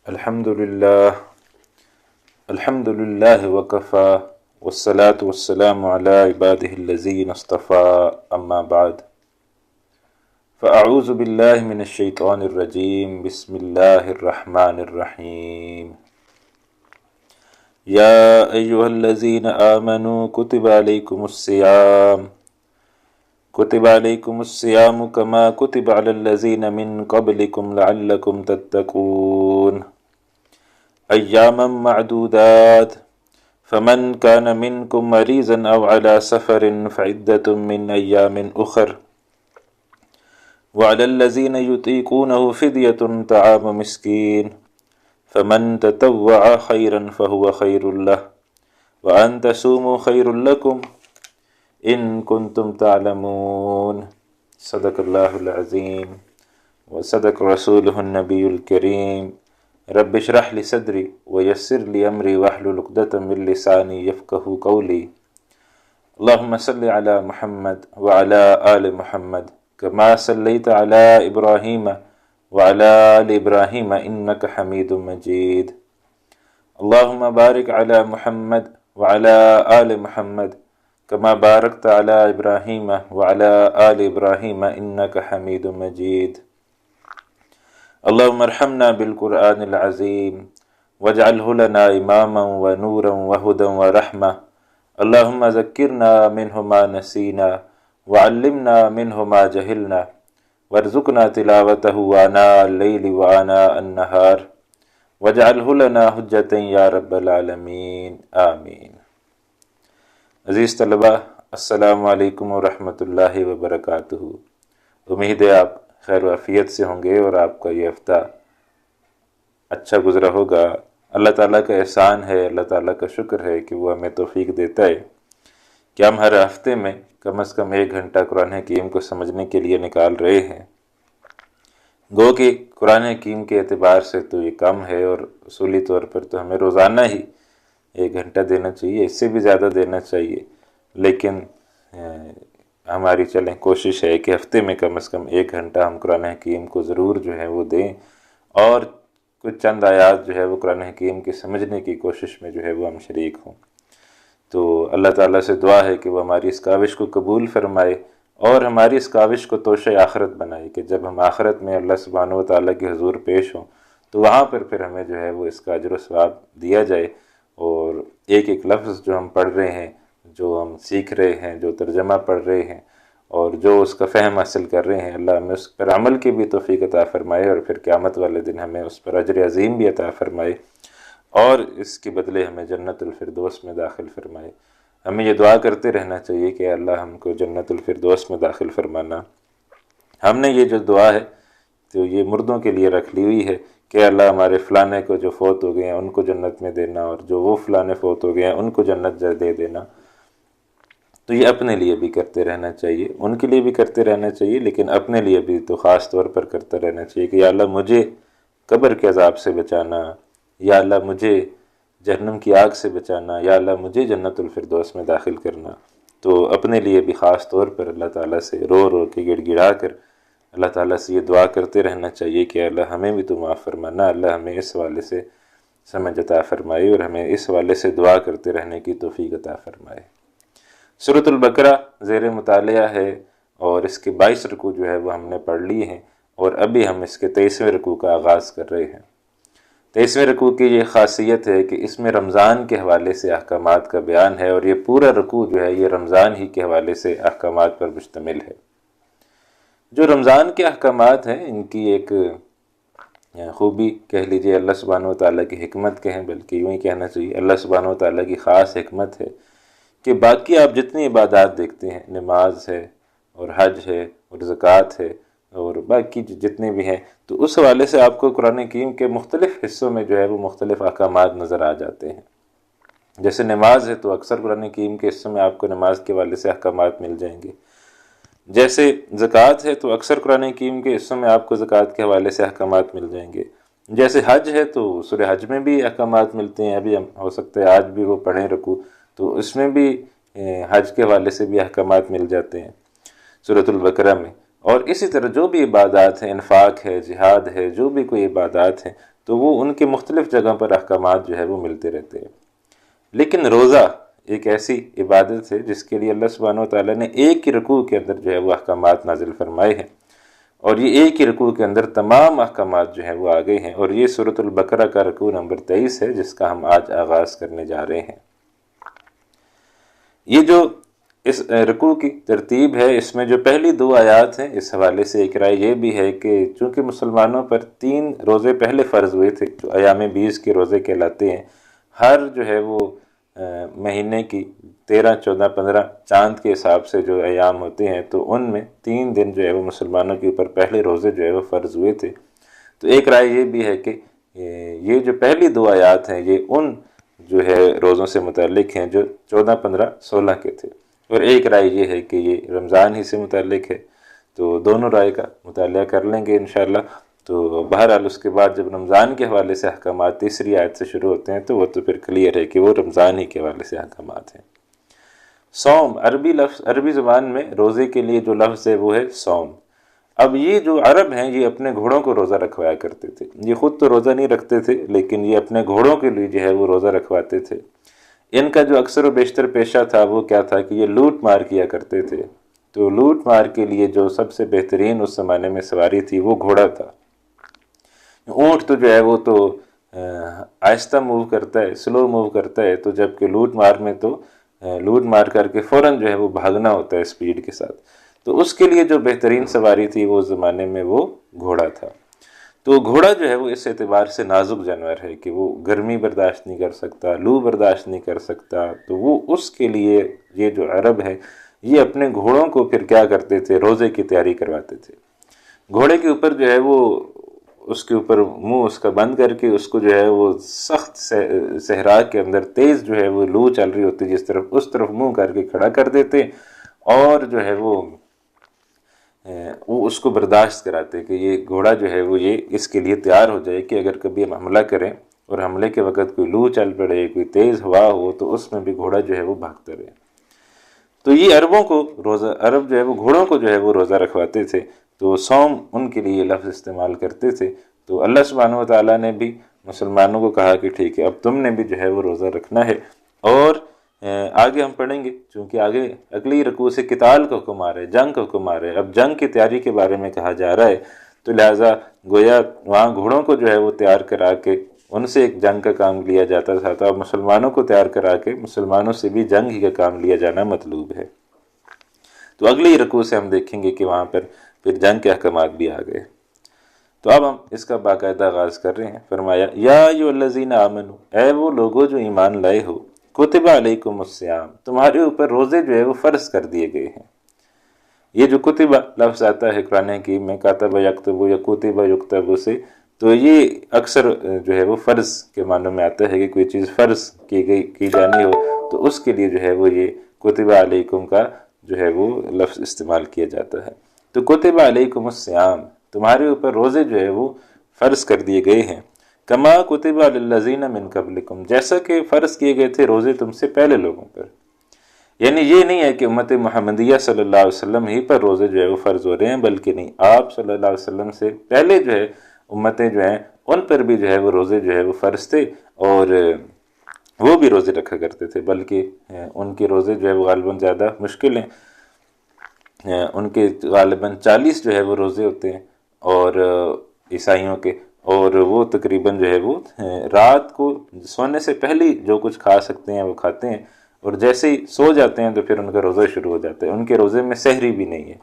الحمد للہ وکفا والصلاة والسلام علی عباده الذین اصطفى اما بعد فاعوذ باللہ من الشیطان الرجیم بسم اللہ الرحمن الرحیم یا ایہا الذین آمنوا كتب عليكم الصيام كما كتب على الذين من قبلكم لعلكم تتقون أياما معدودات فمن كان منكم مريضا أو على سفر فعدة من أيام أخر وعلى الذين يطيقونه فدية طعام مسكين فمن تطوع خيرا فهو خير له وأن تصوموا خير لكم ان کنتم تعلمون صدق اللہ العظیم وصدق رسولہ النبی الکریم رب اشرح لی صدری ویسر لی امری واحلل عقدۃ من لسانی یفقہوا قولی اللہم صل علی محمد وعلی آل محمد کما صلیت علی ابراہیم وعلی آل ابراہیم انک حمید مجید اللہم بارک علی محمد وعلی آل محمد کما بارکت علی ابراہیم وعلی آل ابراہیم انک حمید مجید اللہم ارحمنا بالقرآن العظیم واجعلہ لنا اماما ونورا وہدا ورحمہ اللہم ذکرنا منہ ما نسینا وعلمنا منہ ما جہلنا وارزقنا تلاوتہ آناء اللیل وآناء النہار واجعلہ لنا حجتا یا رب العالمین آمین۔ عزیز طلبہ، السلام علیکم ورحمۃ اللہ وبرکاتہ۔ امید ہے آپ خیر و عافیت سے ہوں گے اور آپ کا یہ ہفتہ اچھا گزرا ہوگا۔ اللہ تعالیٰ کا احسان ہے، اللہ تعالیٰ کا شکر ہے کہ وہ ہمیں توفیق دیتا ہے کہ ہم ہر ہفتے میں کم از کم 1 گھنٹہ قرآن حکیم کو سمجھنے کے لیے نکال رہے ہیں۔ گو کہ قرآن حکیم کے اعتبار سے تو یہ کم ہے، اور اصولی طور پر تو ہمیں روزانہ ہی 1 گھنٹہ دینا چاہیے، اس سے بھی زیادہ دینا چاہیے، لیکن ہماری چلیں کوشش ہے کہ ہفتے میں کم از کم 1 گھنٹہ ہم قرآن حکیم کو ضرور جو ہے وہ دیں، اور کچھ چند آیات جو ہے وہ قرآن حکیم کے سمجھنے کی کوشش میں جو ہے وہ ہم شریک ہوں۔ تو اللہ تعالیٰ سے دعا ہے کہ وہ ہماری اس کاوش کو قبول فرمائے اور ہماری اس کاوش کو توشہ آخرت بنائے، کہ جب ہم آخرت میں اللہ سبحانہ و تعالیٰ کے حضور پیش ہوں تو وہاں پر پھر ہمیں جو ہے وہ اس کا اجر و ثواب دیا جائے، اور ایک ایک لفظ جو ہم پڑھ رہے ہیں، جو ہم سیکھ رہے ہیں، جو ترجمہ پڑھ رہے ہیں اور جو اس کا فہم حاصل کر رہے ہیں، اللہ ہمیں اس پر عمل کی بھی توفیق عطا فرمائے، اور پھر قیامت والے دن ہمیں اس پر اجر عظیم بھی عطا فرمائے، اور اس کے بدلے ہمیں جنت الفردوس میں داخل فرمائے۔ ہمیں یہ دعا کرتے رہنا چاہیے کہ اللہ ہم کو جنت الفردوس میں داخل فرمانا۔ ہم نے یہ جو دعا ہے تو یہ مردوں کے لیے رکھ لی ہوئی ہے کہ اللہ ہمارے فلانے کو جو فوت ہو گئے ہیں ان کو جنت میں دینا، اور جو وہ فلانے فوت ہو گئے ہیں ان کو جنت دے دینا۔ تو یہ اپنے لیے بھی کرتے رہنا چاہیے، ان کے لیے بھی کرتے رہنا چاہیے، لیکن اپنے لیے بھی تو خاص طور پر کرتا رہنا چاہیے کہ یا اللہ مجھے قبر کے عذاب سے بچانا، یا اللہ مجھے جہنم کی آگ سے بچانا، یا اللہ مجھے جنت الفردوس میں داخل کرنا۔ تو اپنے لیے بھی خاص طور پر اللہ تعالیٰ سے رو رو کے گڑ گڑا کر اللہ تعالیٰ سے یہ دعا کرتے رہنا چاہیے کہ اللہ ہمیں بھی تو معاف فرمانا، اللہ ہمیں اس والے سے سمجھ عطا فرمائے اور ہمیں اس والے سے دعا کرتے رہنے کی توفیق عطا فرمائے۔ سورۃ البقرہ زیر مطالعہ ہے، اور اس کے 22 رکوع جو ہے وہ ہم نے پڑھ لی ہیں، اور ابھی ہم اس کے 23ویں رکوع کا آغاز کر رہے ہیں۔ 23ویں رکوع کی یہ خاصیت ہے کہ اس میں رمضان کے حوالے سے احکامات کا بیان ہے، اور یہ پورا رکوع جو ہے یہ رمضان ہی کے حوالے سے احکامات پر مشتمل ہے۔ جو رمضان کے احکامات ہیں ان کی ایک خوبی کہہ لیجئے، اللہ سبحانہ و تعالیٰ کی حکمت کہیں، بلکہ یوں ہی کہنا چاہیے اللہ سبحانہ و تعالیٰ کی خاص حکمت ہے کہ باقی آپ جتنی عبادات دیکھتے ہیں، نماز ہے اور حج ہے اور زکوٰۃ ہے اور باقی جتنے بھی ہیں، تو اس حوالے سے آپ کو قرآن حکیم کے مختلف حصوں میں جو ہے وہ مختلف احکامات نظر آ جاتے ہیں۔ جیسے نماز ہے تو اکثر قرآن حکیم کے حصوں میں آپ کو نماز کے حوالے سے احکامات مل جائیں گے۔ جیسے زکوٰۃ ہے تو اکثر قرآن حکیم کے حصوں میں آپ کو زکوٰۃ کے حوالے سے احکامات مل جائیں گے۔ جیسے حج ہے تو سورہ حج میں بھی احکامات ملتے ہیں، ابھی ہو سکتا ہے آج بھی وہ پڑھیں رکوع، تو اس میں بھی حج کے حوالے سے بھی احکامات مل جاتے ہیں سورۃ البقرہ میں۔ اور اسی طرح جو بھی عبادات ہیں، انفاق ہے، جہاد ہے، جو بھی کوئی عبادات ہیں، تو وہ ان کے مختلف جگہ پر احکامات جو ہے وہ ملتے رہتے ہیں۔ لیکن روزہ ایک ایسی عبادت ہے جس کے لیے اللہ سبحانہ وتعالیٰ نے ایک ہی رکوع کے اندر جو ہے وہ احکامات نازل فرمائے ہیں، اور یہ ایک ہی رکوع کے اندر تمام احکامات جو ہیں وہ آ گئے ہیں، اور یہ سورۃ البقرہ کا رکوع نمبر 23 ہے جس کا ہم آج آغاز کرنے جا رہے ہیں۔ یہ جو اس رکوع کی ترتیب ہے، اس میں جو پہلی 2 آیات ہیں، اس حوالے سے ایک رائے یہ بھی ہے کہ چونکہ مسلمانوں پر 3 روزے پہلے فرض ہوئے تھے جو ایام 20 کے روزے کہلاتے ہیں، ہر جو ہے وہ مہینے کی 13، 14، 15 چاند کے حساب سے جو ایام ہوتے ہیں، تو ان میں 3 دن جو ہے وہ مسلمانوں کے اوپر پہلے روزے جو ہے وہ فرض ہوئے تھے۔ تو ایک رائے یہ بھی ہے کہ یہ جو پہلی 2 آیات ہیں یہ ان جو ہے روزوں سے متعلق ہیں جو 14، 15، 16 کے تھے، اور ایک رائے یہ ہے کہ یہ رمضان ہی سے متعلق ہے۔ تو دونوں رائے کا مطالعہ کر لیں گے انشاءاللہ۔ تو بہرحال اس کے بعد جب رمضان کے حوالے سے احکامات تیسری آیت سے شروع ہوتے ہیں تو وہ تو پھر کلیئر ہے کہ وہ رمضان ہی کے حوالے سے احکامات ہیں۔ صوم، عربی زبان میں روزے کے لیے جو لفظ ہے وہ ہے صوم۔ اب یہ جو عرب ہیں یہ اپنے گھوڑوں کو روزہ رکھوایا کرتے تھے، یہ خود تو روزہ نہیں رکھتے تھے لیکن یہ اپنے گھوڑوں کے لیے جو ہے وہ روزہ رکھواتے تھے۔ ان کا جو اکثر و بیشتر پیشہ تھا وہ کیا تھا کہ یہ لوٹ مار کیا کرتے تھے۔ تو لوٹ مار کے لیے جو سب سے بہترین اس زمانے میں سواری تھی وہ گھوڑا تھا۔ اونٹ تو جو ہے وہ تو آہستہ موو کرتا ہے، سلو موو کرتا ہے، تو جب کہ لوٹ مار میں تو لوٹ مار کر کے فوراً جو ہے وہ بھاگنا ہوتا ہے اسپیڈ کے ساتھ۔ تو اس کے لیے جو بہترین سواری تھی وہ زمانے میں وہ گھوڑا تھا۔ تو گھوڑا جو ہے وہ اس اعتبار سے نازک جانور ہے کہ وہ گرمی برداشت نہیں کر سکتا، لو برداشت نہیں کر سکتا، تو وہ اس کے لیے یہ جو عرب ہے یہ اپنے گھوڑوں کو پھر کیا کرتے تھے، روزے کی تیاری کرواتے تھے۔ گھوڑے کے اوپر جو ہے وہ اس کے اوپر منہ اس کا بند کر کے اس کو جو ہے وہ سخت صحرا کے اندر تیز جو ہے وہ لو چل رہی ہوتی جس طرف اس طرف منہ کر کے کھڑا کر دیتے، اور جو ہے وہ اس کو برداشت کراتے کہ یہ گھوڑا جو ہے وہ یہ اس کے لیے تیار ہو جائے کہ اگر کبھی ہم حملہ کریں اور حملے کے وقت کوئی لو چل پڑے، کوئی تیز ہوا ہو، تو اس میں بھی گھوڑا جو ہے وہ بھاگتا رہے۔ تو یہ عرب جو ہے وہ گھوڑوں کو جو ہے وہ روزہ رکھواتے تھے، تو صوم ان کے لیے یہ لفظ استعمال کرتے تھے۔ تو اللہ سبحانہ وتعالیٰ نے بھی مسلمانوں کو کہا کہ ٹھیک ہے اب تم نے بھی جو ہے وہ روزہ رکھنا ہے، اور آگے ہم پڑھیں گے چونکہ آگے اگلی رکوع سے قتال کا حکم آ رہا ہے، جنگ کا حکم آ رہا ہے، اب جنگ کی تیاری کے بارے میں کہا جا رہا ہے، تو لہٰذا گویا وہاں گھوڑوں کو جو ہے وہ تیار کرا کے ان سے ایک جنگ کا کام لیا جاتا تھا، تو اب مسلمانوں کو تیار کرا کے مسلمانوں سے بھی جنگ ہی کا کام لیا جانا مطلوب ہے۔ تو اگلی رکوع سے ہم دیکھیں گے کہ وہاں پر پھر جنگ کے احکامات بھی آ گئے۔ تو اب ہم اس کا باقاعدہ آغاز کر رہے ہیں۔ فرمایا یا ایھا الذین آمنو، اے وہ لوگوں جو ایمان لائے ہو، کتب علیکم الصیام، تمہارے اوپر روزے جو ہے وہ فرض کر دیے گئے ہیں۔ یہ جو کتب لفظ آتا ہے قرآن حکیم میں کاتب یکتب یا کتب یکتب سے، تو یہ اکثر جو ہے وہ فرض کے معنوں میں آتا ہے کہ کوئی چیز فرض کی جانی ہو تو اس کے لیے جو ہے وہ یہ کتب علیکم کا جو ہے وہ لفظ استعمال کیا جاتا ہے۔ تو کتب علیکم الصیام، تمہارے اوپر روزے جو ہے وہ فرض کر دیے گئے ہیں، کما کتب علی الذین من قبلکم، جیسا کہ فرض کیے گئے تھے روزے تم سے پہلے لوگوں پر۔ یعنی یہ نہیں ہے کہ امت محمدیہ صلی اللہ علیہ وسلم ہی پر روزے جو ہے وہ فرض ہو رہے ہیں، بلکہ نہیں، آپ صلی اللہ علیہ وسلم سے پہلے جو ہے امتیں جو ہیں ان پر بھی جو ہے وہ روزے جو ہے وہ فرض تھے، اور وہ بھی روزے رکھا کرتے تھے، بلکہ ان کے روزے جو ہے وہ غالباً زیادہ مشکل ہیں، ان کے غالباً 40 جو ہے وہ روزے ہوتے ہیں اور عیسائیوں کے، اور وہ تقریباً جو ہے وہ رات کو سونے سے پہلے جو کچھ کھا سکتے ہیں وہ کھاتے ہیں، اور جیسے ہی سو جاتے ہیں تو پھر ان کا روزہ شروع ہو جاتا ہے۔ ان کے روزے میں سحری بھی نہیں ہے،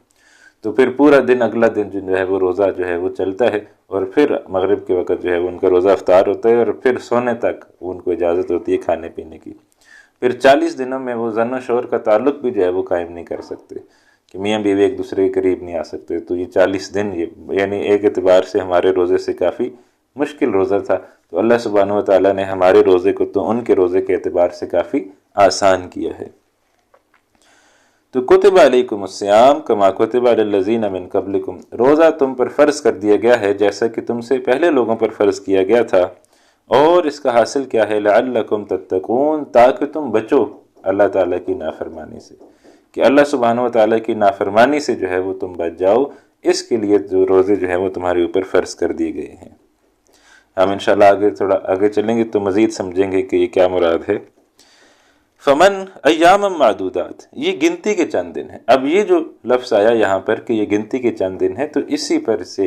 تو پھر پورا دن اگلا دن جو ہے وہ روزہ جو ہے وہ چلتا ہے، اور پھر مغرب کے وقت جو ہے وہ ان کا روزہ افطار ہوتا ہے، اور پھر سونے تک ان کو اجازت ہوتی ہے کھانے پینے کی۔ پھر 40 دنوں میں وہ زن و شور کا تعلق بھی جو ہے وہ قائم نہیں کر سکتے کہ میاں بیوی ایک دوسرے کے قریب نہیں آ سکتے۔ تو یہ 40 دن یعنی ایک اعتبار سے ہمارے روزے سے کافی مشکل روزہ تھا، تو اللہ سبحانہ وتعالیٰ نے ہمارے روزے کو تو ان کے روزے کے اعتبار سے کافی آسان کیا ہے۔ تو کتب علیکم الصیام کما کتب علی الذین من قبلکم، روزہ تم پر فرض کر دیا گیا ہے جیسا کہ تم سے پہلے لوگوں پر فرض کیا گیا تھا، اور اس کا حاصل کیا ہے، لعلکم تتقون، تاکہ تم بچو اللہ تعالیٰ کی نافرمانی سے، کہ اللہ سبحانہ وتعالیٰ کی نافرمانی سے جو ہے وہ تم بچ جاؤ، اس کے لیے جو روزے جو ہیں وہ تمہارے اوپر فرض کر دیے گئے ہیں۔ ہم انشاءاللہ تھوڑا آگے چلیں گے تو مزید سمجھیں گے کہ یہ کیا مراد ہے۔ فمن ایام معدودات، یہ گنتی کے چند دن ہیں۔ اب یہ جو لفظ آیا یہاں پر کہ یہ گنتی کے چند دن ہیں، تو اسی پر سے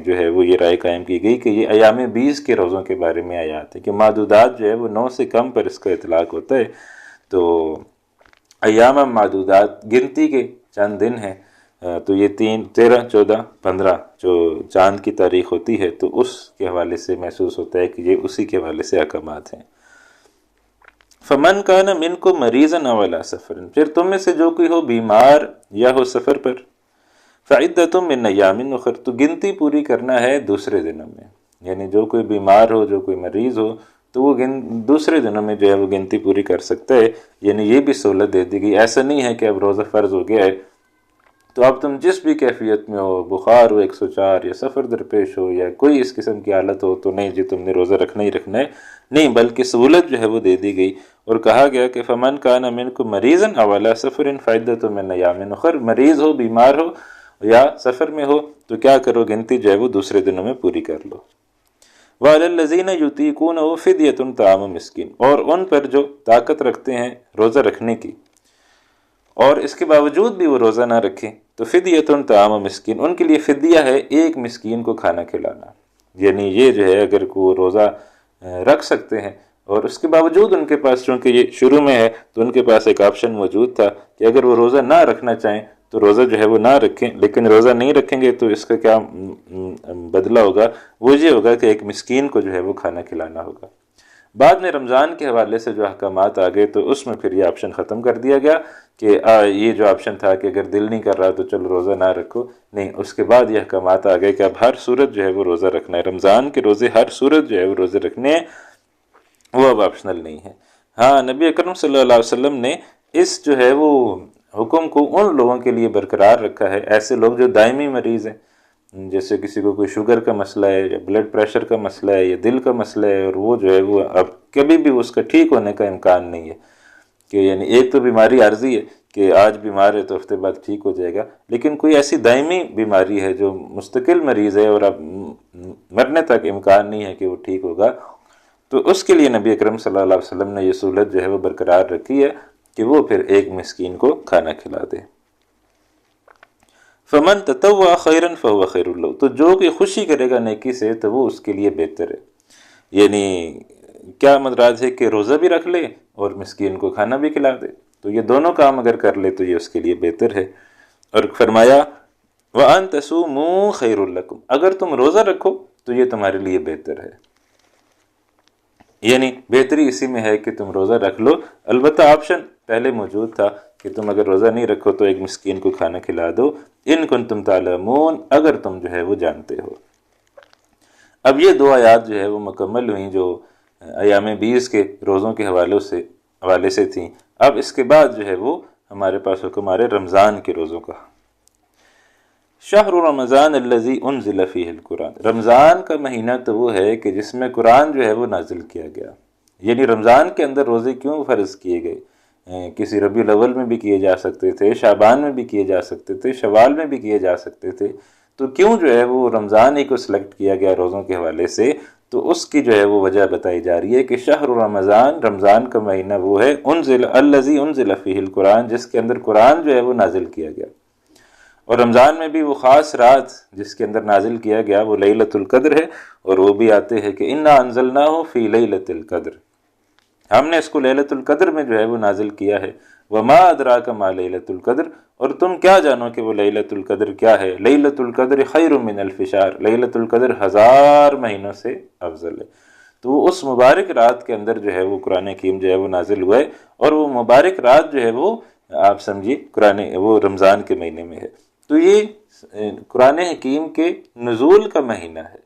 جو ہے وہ یہ رائے قائم کی گئی کہ یہ ایام 20 کے روزوں کے بارے میں آیات ہے، کہ معدودات جو ہے وہ 9 سے کم پر اس کا اطلاق ہوتا ہے۔ تو ایام معدودات گنتی کے چند دن ہیں، تو یہ 3، 13، 14، 15 جو چاند کی تاریخ ہوتی ہے تو اس کے حوالے سے محسوس ہوتا ہے کہ یہ اسی کے حوالے سے احکامات ہیں۔ فمن کان منکم مریضا او علی سفر، پھر تم میں سے جو کوئی ہو بیمار یا ہو سفر پر، فعدۃ من ایام اخر، تو گنتی پوری کرنا ہے دوسرے دنوں میں، یعنی جو کوئی بیمار ہو، جو کوئی مریض ہو تو وہ دوسرے دنوں میں جو ہے وہ گنتی پوری کر سکتا ہے۔ یعنی یہ بھی سہولت دے دی گئی، ایسا نہیں ہے کہ اب روزہ فرض ہو گیا ہے تو اب تم جس بھی کیفیت میں ہو، بخار ہو 104 یا سفر درپیش ہو یا کوئی اس قسم کی حالت ہو تو نہیں جی تم نے روزہ رکھنا ہی رکھنا ہے، نہیں، بلکہ سہولت جو ہے وہ دے دی گئی اور کہا گیا کہ فمن کان منکم مریضا او علی سفر فعدۃ من ایام اخر، مریض ہو، بیمار ہو یا سفر میں ہو تو کیا کرو، گنتی جو ہے وہ دوسرے دنوں میں پوری کر لو۔ وعلی الذین یطیقونہ فدیۃ طعام مسکین، اور ان پر جو طاقت رکھتے ہیں روزہ رکھنے کی اور اس کے باوجود بھی وہ روزہ نہ رکھیں تو فدیۃ طعام مسکین، ان کے لیے فدیہ ہے ایک مسکین کو کھانا کھلانا۔ یعنی یہ جو ہے اگر وہ روزہ رکھ سکتے ہیں اور اس کے باوجود ان کے پاس، چونکہ یہ شروع میں ہے تو ان کے پاس ایک آپشن موجود تھا کہ اگر وہ روزہ نہ رکھنا چاہیں تو روزہ جو ہے وہ نہ رکھیں، لیکن روزہ نہیں رکھیں گے تو اس کا کیا بدلہ ہوگا، وہ یہ ہوگا کہ ایک مسکین کو جو ہے وہ کھانا کھلانا ہوگا۔ بعد میں رمضان کے حوالے سے جو احکامات آ گئے تو اس میں پھر یہ آپشن ختم کر دیا گیا کہ یہ جو آپشن تھا کہ اگر دل نہیں کر رہا تو چلو روزہ نہ رکھو، نہیں، اس کے بعد یہ احکامات آ گئے کہ اب ہر صورت جو ہے وہ روزہ رکھنا ہے، رمضان کے روزے ہر صورت جو ہے وہ روزے رکھنے ہیں، وہ اب آپشنل نہیں ہے۔ ہاں، نبی اکرم صلی اللہ علیہ وسلم نے اس جو ہے وہ حکم کو ان لوگوں کے لیے برقرار رکھا ہے، ایسے لوگ جو دائمی مریض ہیں، جیسے کسی کو کوئی شوگر کا مسئلہ ہے یا بلڈ پریشر کا مسئلہ ہے یا دل کا مسئلہ ہے، اور وہ جو ہے وہ اب کبھی بھی اس کا ٹھیک ہونے کا امکان نہیں ہے، کہ یعنی ایک تو بیماری عارضی ہے کہ آج بیمار ہے تو ہفتے بعد ٹھیک ہو جائے گا، لیکن کوئی ایسی دائمی بیماری ہے جو مستقل مریض ہے اور اب مرنے تک امکان نہیں ہے کہ وہ ٹھیک ہوگا، تو اس کے لیے نبی اکرم صلی اللہ علیہ وسلم نے یہ سہولت جو ہے وہ برقرار رکھی ہے کہ وہ پھر ایک مسکین کو کھانا کھلا دے۔ فمن تطوع خیرا فهو خیر له، تو جو کہ خوشی کرے گا نیکی سے تو وہ اس کے لیے بہتر ہے۔ یعنی کیا مراد ہے کہ روزہ بھی رکھ لے اور مسکین کو کھانا بھی کھلا دے، تو یہ دونوں کام اگر کر لے تو یہ اس کے لیے بہتر ہے۔ اور فرمایا وَأَن تَصُومُوا خَيْرٌ لَكُمْ، اگر تم روزہ رکھو تو یہ تمہارے لیے بہتر ہے۔ یعنی بہتری اسی میں ہے کہ تم روزہ رکھ لو، البتہ آپشن پہلے موجود تھا کہ تم اگر روزہ نہیں رکھو تو ایک مسکین کو کھانا کھلا دو، ان کنتم تعلمون، اگر تم جو ہے وہ جانتے ہو۔ اب یہ دو آیات جو ہے وہ مکمل ہوئیں جو ایام 20 کے روزوں کے حوالے سے تھیں۔ اب اس کے بعد جو ہے وہ ہمارے پاس حکم آ رہے رمضان کے روزوں کا۔ شہر رمضان الذی انزل فیہ القرآن، رمضان کا مہینہ تو وہ ہے کہ جس میں قرآن جو ہے وہ نازل کیا گیا۔ یعنی رمضان کے اندر روزے کیوں فرض کیے گئے؟ کسی ربیع الاول میں بھی کیے جا سکتے تھے، شعبان میں بھی کیے جا سکتے تھے، شوال میں بھی کیے جا سکتے تھے، تو کیوں جو ہے وہ رمضان ہی کو سلیکٹ کیا گیا روزوں کے حوالے سے؟ تو اس کی جو ہے وہ وجہ بتائی جا رہی ہے کہ شہر رمضان، رمضان کا مہینہ وہ ہے انزل الذی انزل فیہ القرآن، جس کے اندر قرآن جو ہے وہ نازل کیا گیا۔ اور رمضان میں بھی وہ خاص رات جس کے اندر نازل کیا گیا وہ لیلۃ القدر ہے، اور وہ بھی آتے ہیں کہ انا انزلناہ فی لیلۃ القدر، ہم نے اس کو لیلۃ القدر میں جو ہے وہ نازل کیا ہے۔ وما ادراک ما لیلۃ القدر، اور تم کیا جانو کہ وہ لیلۃ القدر کیا ہے؟ لیلۃ القدر خیر من الف شہر، لیلۃ القدر 1000 مہینوں سے افضل ہے۔ تو وہ اس مبارک رات کے اندر جو ہے وہ قرآن حکیم جو ہے وہ نازل ہوا ہے، اور وہ مبارک رات جو ہے وہ آپ سمجھیے وہ رمضان کے مہینے میں ہے۔ تو یہ قرآن حکیم کے نزول کا مہینہ ہے،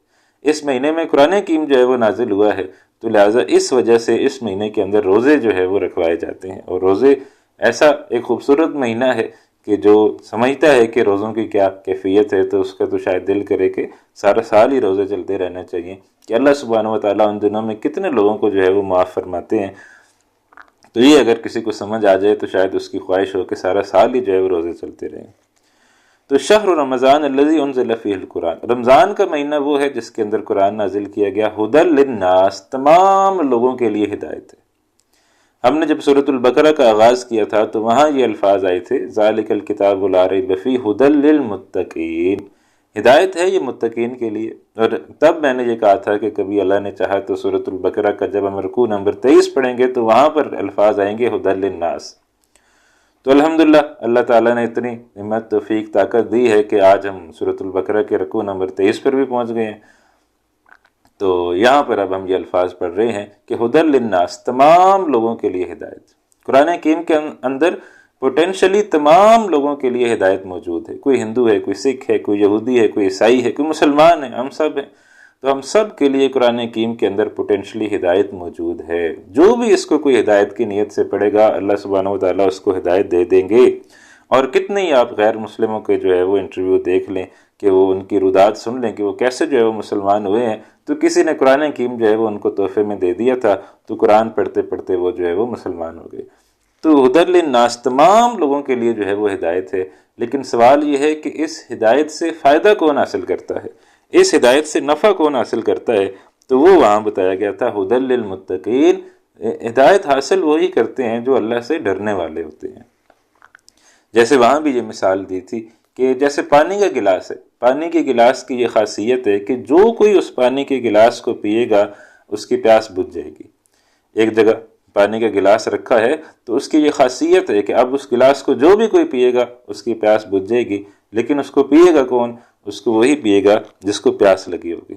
اس مہینے میں قرآن حکیم جو ہے وہ نازل ہوا ہے، تو لہٰذا اس وجہ سے اس مہینے کے اندر روزے جو ہے وہ رکھوائے جاتے ہیں۔ اور روزے ایسا ایک خوبصورت مہینہ ہے کہ جو سمجھتا ہے کہ روزوں کی کیا کیفیت ہے تو اس کا تو شاید دل کرے کہ سارا سال ہی روزے چلتے رہنا چاہیے، کہ اللہ سبحانہ و تعالیٰ ان دنوں میں کتنے لوگوں کو جو ہے وہ معاف فرماتے ہیں۔ تو یہ اگر کسی کو سمجھ آ جائے تو شاید اس کی خواہش ہو کہ سارا سال ہی جو ہے وہ روزے چلتے رہیں۔ تو شہر رمضان الذی انزل فیہ القرآن، رمضان کا مہینہ وہ ہے جس کے اندر قرآن نازل کیا گیا، ہدی للناس، تمام لوگوں کے لیے ہدایت ہے۔ ہم نے جب سورۃ البقرہ کا آغاز کیا تھا تو وہاں یہ الفاظ آئے تھے، ذالک الکتاب لا ریب فیہ ہدی للمتقین، ہدایت ہے یہ متقین کے لیے۔ اور تب میں نے یہ کہا تھا کہ کبھی اللہ نے چاہا تو سورۃ البقرہ کا جب ہم رکوع نمبر 23 پڑھیں گے تو وہاں پر الفاظ آئیں گے ہدی للناس۔ تو الحمدللہ اللہ تعالیٰ نے اتنی ہمت توفیق طاقت دی ہے کہ آج ہم سورۃ البقرہ کے رکوع نمبر 23 پر بھی پہنچ گئے ہیں۔ تو یہاں پر اب ہم یہ الفاظ پڑھ رہے ہیں کہ ہدی للناس، تمام لوگوں کے لیے ہدایت۔ قرآن حکیم کے اندر پوٹینشلی تمام لوگوں کے لیے ہدایت موجود ہے، کوئی ہندو ہے، کوئی سکھ ہے، کوئی یہودی ہے، کوئی عیسائی ہے، کوئی مسلمان ہے، ہم سب ہیں۔ تو ہم سب کے لیے قرآن حکیم کے اندر پوٹینشلی ہدایت موجود ہے۔ جو بھی اس کو کوئی ہدایت کی نیت سے پڑھے گا اللہ سبحانہ وتعالیٰ اس کو ہدایت دے دیں گے۔ اور کتنے ہی آپ غیر مسلموں کے جو ہے وہ انٹرویو دیکھ لیں کہ وہ ان کی رودات سن لیں کہ وہ کیسے جو ہے وہ مسلمان ہوئے ہیں، تو کسی نے قرآن حکیم جو ہے وہ ان کو تحفے میں دے دیا تھا، تو قرآن پڑھتے پڑھتے وہ جو ہے وہ مسلمان ہو گئے۔ تو ہدی للناس، تمام لوگوں کے لیے جو ہے وہ ہدایت ہے۔ لیکن سوال یہ ہے کہ اس ہدایت سے فائدہ کون حاصل کرتا ہے، اس ہدایت سے نفع کون حاصل کرتا ہے؟ تو وہ وہاں بتایا گیا تھا ہدی للمتقین، ہدایت حاصل وہی کرتے ہیں جو اللہ سے ڈرنے والے ہوتے ہیں۔ جیسے وہاں بھی یہ مثال دی تھی کہ جیسے پانی کا گلاس ہے، پانی کے گلاس کی یہ خاصیت ہے کہ جو کوئی اس پانی کے گلاس کو پیے گا اس کی پیاس بجھ جائے گی۔ ایک جگہ پانی کا گلاس رکھا ہے تو اس کی یہ خاصیت ہے کہ اب اس گلاس کو جو بھی کوئی پیے گا اس کی پیاس بجھ جائے گی، لیکن اس کو پیے گا کون؟ اس کو وہی پیے گا جس کو پیاس لگی ہوگی۔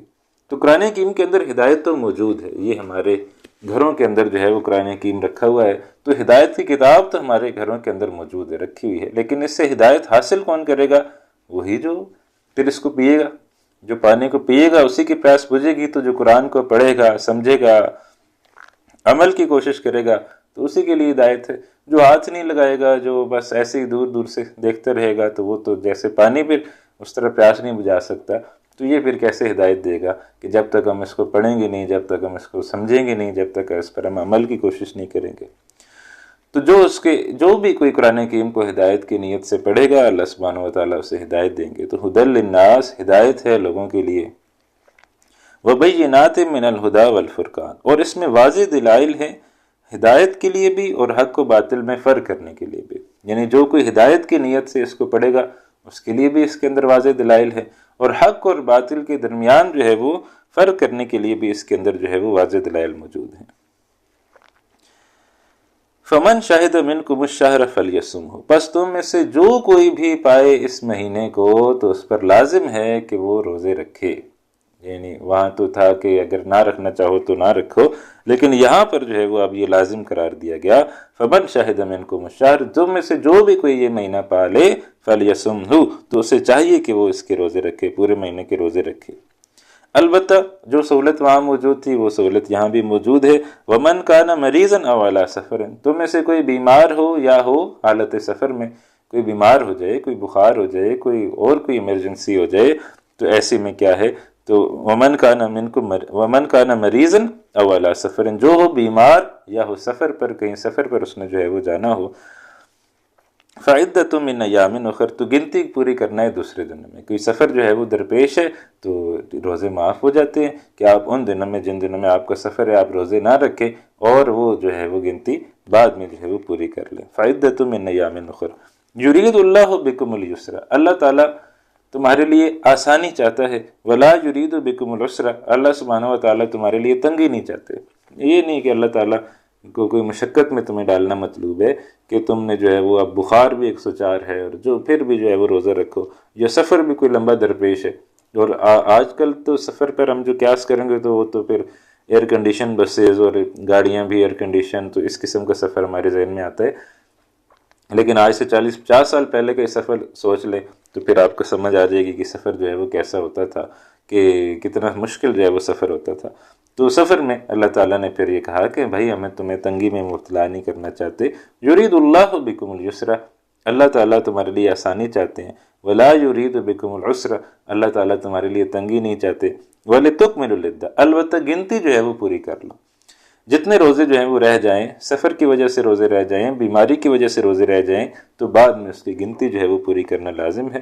تو قرآن حکیم کے اندر ہدایت تو موجود ہے، یہ ہمارے گھروں کے اندر جو ہے وہ قرآن حکیم رکھا ہوا ہے، تو ہدایت کی کتاب تو ہمارے گھروں کے اندر موجود ہے، رکھی ہوئی ہے، لیکن اس سے ہدایت حاصل کون کرے گا؟ وہی جو پھر اس کو پیے گا، جو پانی کو پیے گا اسی کی پیاس بجھے گی۔ تو جو قرآن کو پڑھے گا، سمجھے گا، عمل کی کوشش کرے گا تو اسی کے لیے ہدایت ہے۔ جو ہاتھ نہیں لگائے گا، جو بس ایسے ہی دور دور سے دیکھتے رہے گا، تو وہ تو جیسے پانی پھر اس طرح پیاس نہیں بجھا سکتا، تو یہ پھر کیسے ہدایت دے گا کہ جب تک ہم اس کو پڑھیں گے نہیں، جب تک ہم اس کو سمجھیں گے نہیں، جب تک اس پر ہم عمل کی کوشش نہیں کریں گے۔ تو جو بھی کوئی قرآن حکیم کو ہدایت کی نیت سے پڑھے گا اللہ سبحانہ وتعالیٰ اسے ہدایت دیں گے۔ تو ہدی للناس، ہدایت ہے لوگوں کے لیے، وبینات من الہدی والفرقان، اور اس میں واضح دلائل ہیں ہدایت کے لیے بھی اور حق و باطل میں فرق کرنے کے لیے بھی۔ یعنی جو کوئی ہدایت کی نیت سے اس کو پڑھے گا اس کے لیے بھی اس کے اندر واضح دلائل ہے، اور حق اور باطل کے درمیان جو ہے وہ فرق کرنے کے لیے بھی اس کے اندر جو ہے وہ واضح دلائل موجود ہیں۔ فمن شہد منکم الشہر فلیصمہ، پس تم میں سے جو کوئی بھی پائے اس مہینے کو تو اس پر لازم ہے کہ وہ روزے رکھے۔ یعنی وہاں تو تھا کہ اگر نہ رکھنا چاہو تو نہ رکھو، لیکن یہاں پر جو ہے وہ اب یہ لازم قرار دیا گیا، فمن شہد منکم الشہر، تم میں سے جو بھی کوئی یہ مہینہ پا لے فلیصمہ، تو اسے چاہیے کہ وہ اس کے روزے رکھے، پورے مہینے کے روزے رکھے۔ البتہ جو سہولت وہاں موجود تھی وہ سہولت یہاں بھی موجود ہے، ومن کان مریضا او علی سفر، تم میں سے کوئی بیمار ہو یا ہو حالت سفر میں، کوئی بیمار ہو جائے، کوئی بخار ہو جائے، کوئی ایمرجنسی ہو جائے، تو ایسے میں کیا ہے، تو ومن کان مریضا او علی سفر، جو ہو بیمار یا ہو سفر پر، کہیں سفر پر اس نے جو ہے وہ جانا ہو، فعدۃ من ایام اخر، تو گنتی پوری کرنا ہے دوسرے دنوں میں۔ کوئی سفر جو ہے وہ درپیش ہے تو روزے معاف ہو جاتے ہیں کہ آپ ان دنوں میں جن دنوں میں آپ کا سفر ہے آپ روزے نہ رکھیں، اور وہ جو ہے وہ گنتی بعد میں جو ہے وہ پوری کر لیں۔ فعدۃ من ایام اخر یرید اللہ بکم الیسر، اللہ تعالیٰ تمہارے لیے آسانی چاہتا ہے، ولا یرید بکم العسر، اللہ سبحانہ و تعالیٰ تمہارے لیے تنگی نہیں چاہتے۔ یہ نہیں کہ اللہ تعالیٰ کو کوئی مشقت میں تمہیں ڈالنا مطلوب ہے کہ تم نے جو ہے وہ اب بخار بھی 104 ہے اور جو پھر بھی جو ہے وہ روزہ رکھو، یا سفر بھی کوئی لمبا درپیش ہے۔ اور آج کل تو سفر پر ہم جو قیاس کریں گے تو وہ تو پھر ایئر کنڈیشن بسیز اور گاڑیاں بھی ایئر کنڈیشن، تو اس قسم کا سفر ہمارے ذہن میں آتا ہے، لیکن آج سے 40-50 سال پہلے کا سفر سوچ لیں تو پھر آپ کو سمجھ آ جائے گی کہ سفر جو ہے وہ کیسا ہوتا تھا، کہ کتنا مشکل جو ہے وہ سفر ہوتا تھا۔ تو سفر میں اللہ تعالیٰ نے پھر یہ کہا کہ بھائی ہمیں تمہیں تنگی میں مبتلا نہیں کرنا چاہتے، یرید اللہ بکم الیسر، اللہ تعالیٰ تمہارے لیے آسانی چاہتے ہیں، ولا یرید بکم العسر، اللہ تعالیٰ تمہارے لیے تنگی نہیں چاہتے، ولتکملوا العدۃ، البتہ گنتی جو ہے وہ پوری کر لو۔ جتنے روزے جو ہیں وہ رہ جائیں، سفر کی وجہ سے روزے رہ جائیں، بیماری کی وجہ سے روزے رہ جائیں، تو بعد میں اس کی گنتی جو ہے وہ پوری کرنا لازم ہے۔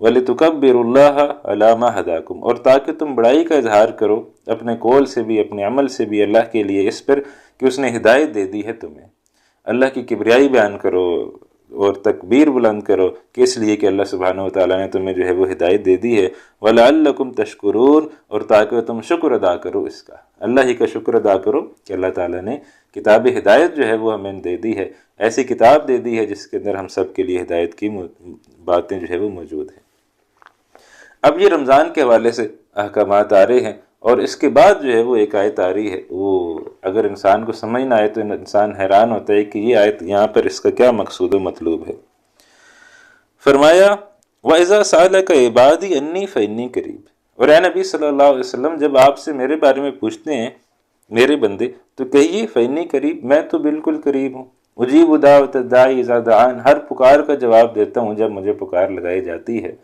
وَلِتُكَبِّرُوا اللَّهَ عَلَىٰ مَا هَدَاكُمْ اور تاکہ تم بڑائی کا اظہار کرو اپنے قول سے بھی اپنے عمل سے بھی اللہ کے لیے اس پر کہ اس نے ہدایت دے دی ہے تمہیں۔ اللہ کی کبریائی بیان کرو اور تکبیر بلند کرو کہ اس لیے کہ اللہ سبحانہ وتعالیٰ نے تمہیں جو ہے وہ ہدایت دے دی ہے، وَلَعَلَّكُمْ تَشْكُرُونَ اور تاکہ تم شکر ادا کرو اس کا، اللہ ہی کا شکر ادا کرو کہ اللہ تعالیٰ نے کتاب ہدایت جو ہے وہ ہمیں دے دی ہے، ایسی کتاب دے دی ہے جس کے اندر ہم سب کے لیے ہدایت کی باتیں جو ہے وہ موجود ہیں۔ اب یہ رمضان کے حوالے سے احکامات آ رہے ہیں، اور اس کے بعد جو ہے وہ ایک آیت آ رہی ہے، وہ اگر انسان کو سمجھ نہ آئے تو انسان حیران ہوتا ہے کہ یہ آیت یہاں پر اس کا کیا مقصود و مطلوب ہے۔ فرمایا وَإِذَا سَأَلَكَ عِبَادِي أَنِّي فَإِنِّي قَرِيبٌ اور اے نبی صلی اللہ علیہ وسلم جب آپ سے میرے بارے میں پوچھتے ہیں میرے بندے تو کہیے فإنی قریب، میں تو بالکل قریب ہوں، اجیب دعوت الداعی اذا دعان، ہر پکار کا جواب دیتا ہوں جب مجھے پکار لگائی جاتی ہے،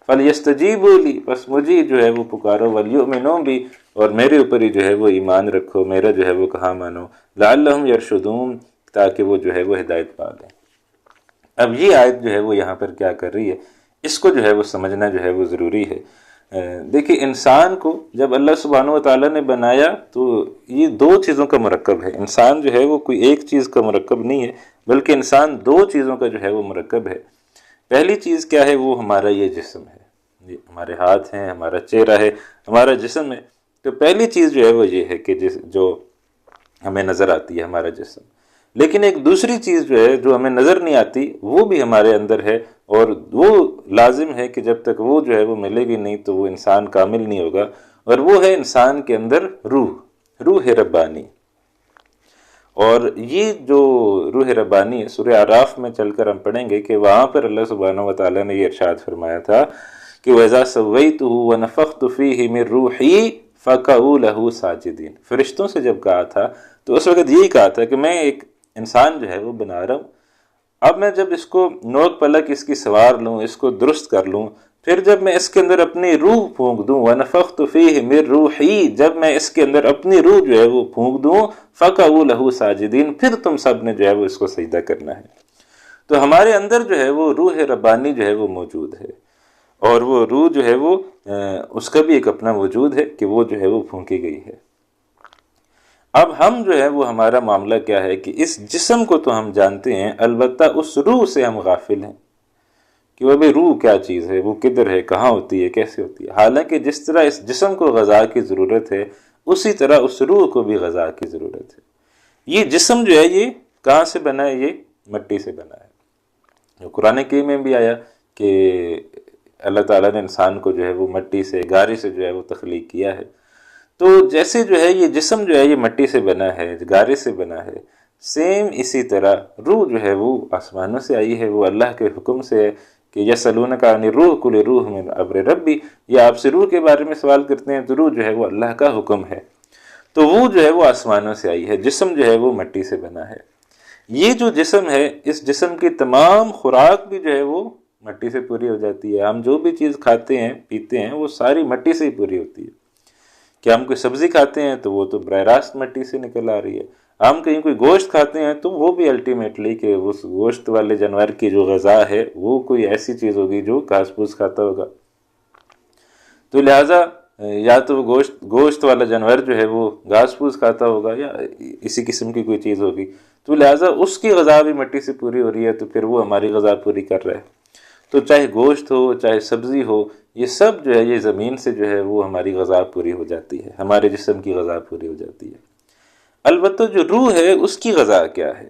فلیستجیبوا لی بس مجھے جو ہے وہ پکارو، ولیؤمنوا بی اور میرے اوپر ہی جو ہے وہ ایمان رکھو، میرا جو ہے وہ کہا مانو، لعلہم یرشدون تاکہ وہ جو ہے وہ ہدایت پا لیں۔ اب یہ آیت جو ہے وہ یہاں پر کیا کر رہی ہے، اس کو جو ہے وہ سمجھنا جو ہے وہ ضروری ہے۔ دیکھیں انسان کو جب اللہ سبحانہ وتعالیٰ نے بنایا تو یہ دو چیزوں کا مرکب ہے، انسان جو ہے وہ کوئی ایک چیز کا مرکب نہیں ہے بلکہ انسان دو چیزوں کا جو ہے وہ مرکب ہے۔ پہلی چیز کیا ہے، وہ ہمارا یہ جسم ہے، یہ ہمارے ہاتھ ہیں، ہمارا چہرہ ہے، ہمارا جسم ہے۔ تو پہلی چیز جو ہے وہ یہ ہے کہ جو ہمیں نظر آتی ہے ہمارا جسم، لیکن ایک دوسری چیز جو ہے جو ہمیں نظر نہیں آتی وہ بھی ہمارے اندر ہے، اور وہ لازم ہے کہ جب تک وہ جو ہے وہ ملے گی نہیں تو وہ انسان کامل نہیں ہوگا، اور وہ ہے انسان کے اندر روح ربانی۔ اور یہ جو روح ربانی ہے سورہ اعراف میں چل کر ہم پڑھیں گے کہ وہاں پر اللہ سبحانہ وتعالیٰ نے یہ ارشاد فرمایا تھا کہ وَإِذَا سَوَّيْتُهُ وَنَفَخْتُ فِيهِ مِن رُوحِي فَقَعُوا لَهُ سَاجِدِينَ، فرشتوں سے جب کہا تھا تو اس وقت یہی کہا تھا کہ میں ایک انسان جو ہے وہ بنا رہا ہوں، اب میں جب اس کو نوک پلک اس کی سوار لوں، اس کو درست کر لوں، پھر جب میں اس کے اندر اپنی روح پھونک دوں، وَنَفَخْتُ فِيهِ مِن رُوحِي جب میں اس کے اندر اپنی روح جو ہے وہ پھونک دوں، فَقَعُوا لَهُ سَاجِدِينَ پھر تم سب نے جو ہے وہ اس کو سجدہ کرنا ہے۔ تو ہمارے اندر جو ہے وہ روح ربانی جو ہے وہ موجود ہے، اور وہ روح جو ہے وہ اس کا بھی ایک اپنا وجود ہے کہ وہ جو ہے وہ پھونکی گئی ہے۔ اب ہم جو ہے وہ ہمارا معاملہ کیا ہے کہ اس جسم کو تو ہم جانتے ہیں، البتہ اس روح سے ہم غافل ہیں کہ وہ بھی روح کیا چیز ہے، وہ کدھر ہے، کہاں ہوتی ہے، کیسے ہوتی ہے۔ حالانکہ جس طرح اس جسم کو غذا کی ضرورت ہے اسی طرح اس روح کو بھی غذا کی ضرورت ہے۔ یہ جسم جو ہے یہ کہاں سے بنا ہے، یہ مٹی سے بنا ہے۔ جو قرآن کریم میں بھی آیا کہ اللہ تعالیٰ نے انسان کو جو ہے وہ مٹی سے، گارے سے جو ہے وہ تخلیق کیا ہے۔ تو جیسے جو ہے یہ جسم جو ہے یہ مٹی سے بنا ہے، گارے سے بنا ہے، سیم اسی طرح روح جو ہے وہ آسمانوں سے آئی ہے، وہ اللہ کے حکم سے ہے کہ یسألونک عن الروح قل الروح من امر ربی، یہ آپ سے روح کے بارے میں سوال کرتے ہیں تو روح جو ہے وہ اللہ کا حکم ہے، تو وہ جو ہے وہ آسمانوں سے آئی ہے، جسم جو ہے وہ مٹی سے بنا ہے۔ یہ جو جسم ہے اس جسم کی تمام خوراک بھی جو ہے وہ مٹی سے پوری ہو جاتی ہے، ہم جو بھی چیز کھاتے ہیں پیتے ہیں وہ ساری مٹی سے ہی پوری ہوتی ہے۔ کہ ہم کوئی سبزی کھاتے ہیں تو وہ تو براہ راست مٹی سے نکل آ رہی ہے، ہم کہیں کوئی گوشت کھاتے ہیں تو وہ بھی الٹیمیٹلی کہ اس گوشت والے جانور کی جو غذا ہے وہ کوئی ایسی چیز ہوگی جو گھاس پھوس کھاتا ہوگا، تو لہٰذا یا تو وہ گوشت والا جانور جو ہے وہ گھاس پھوس کھاتا ہوگا یا اسی قسم کی کوئی چیز ہوگی، تو لہٰذا اس کی غذا بھی مٹی سے پوری ہو رہی ہے، تو پھر وہ ہماری غذا پوری کر رہا ہے۔ تو چاہے گوشت ہو چاہے سبزی ہو، یہ سب جو ہے یہ زمین سے جو ہے وہ ہماری غذا پوری ہو جاتی ہے، ہمارے جسم کی غذا پوری ہو جاتی ہے۔ البتہ جو روح ہے اس کی غذا کیا ہے،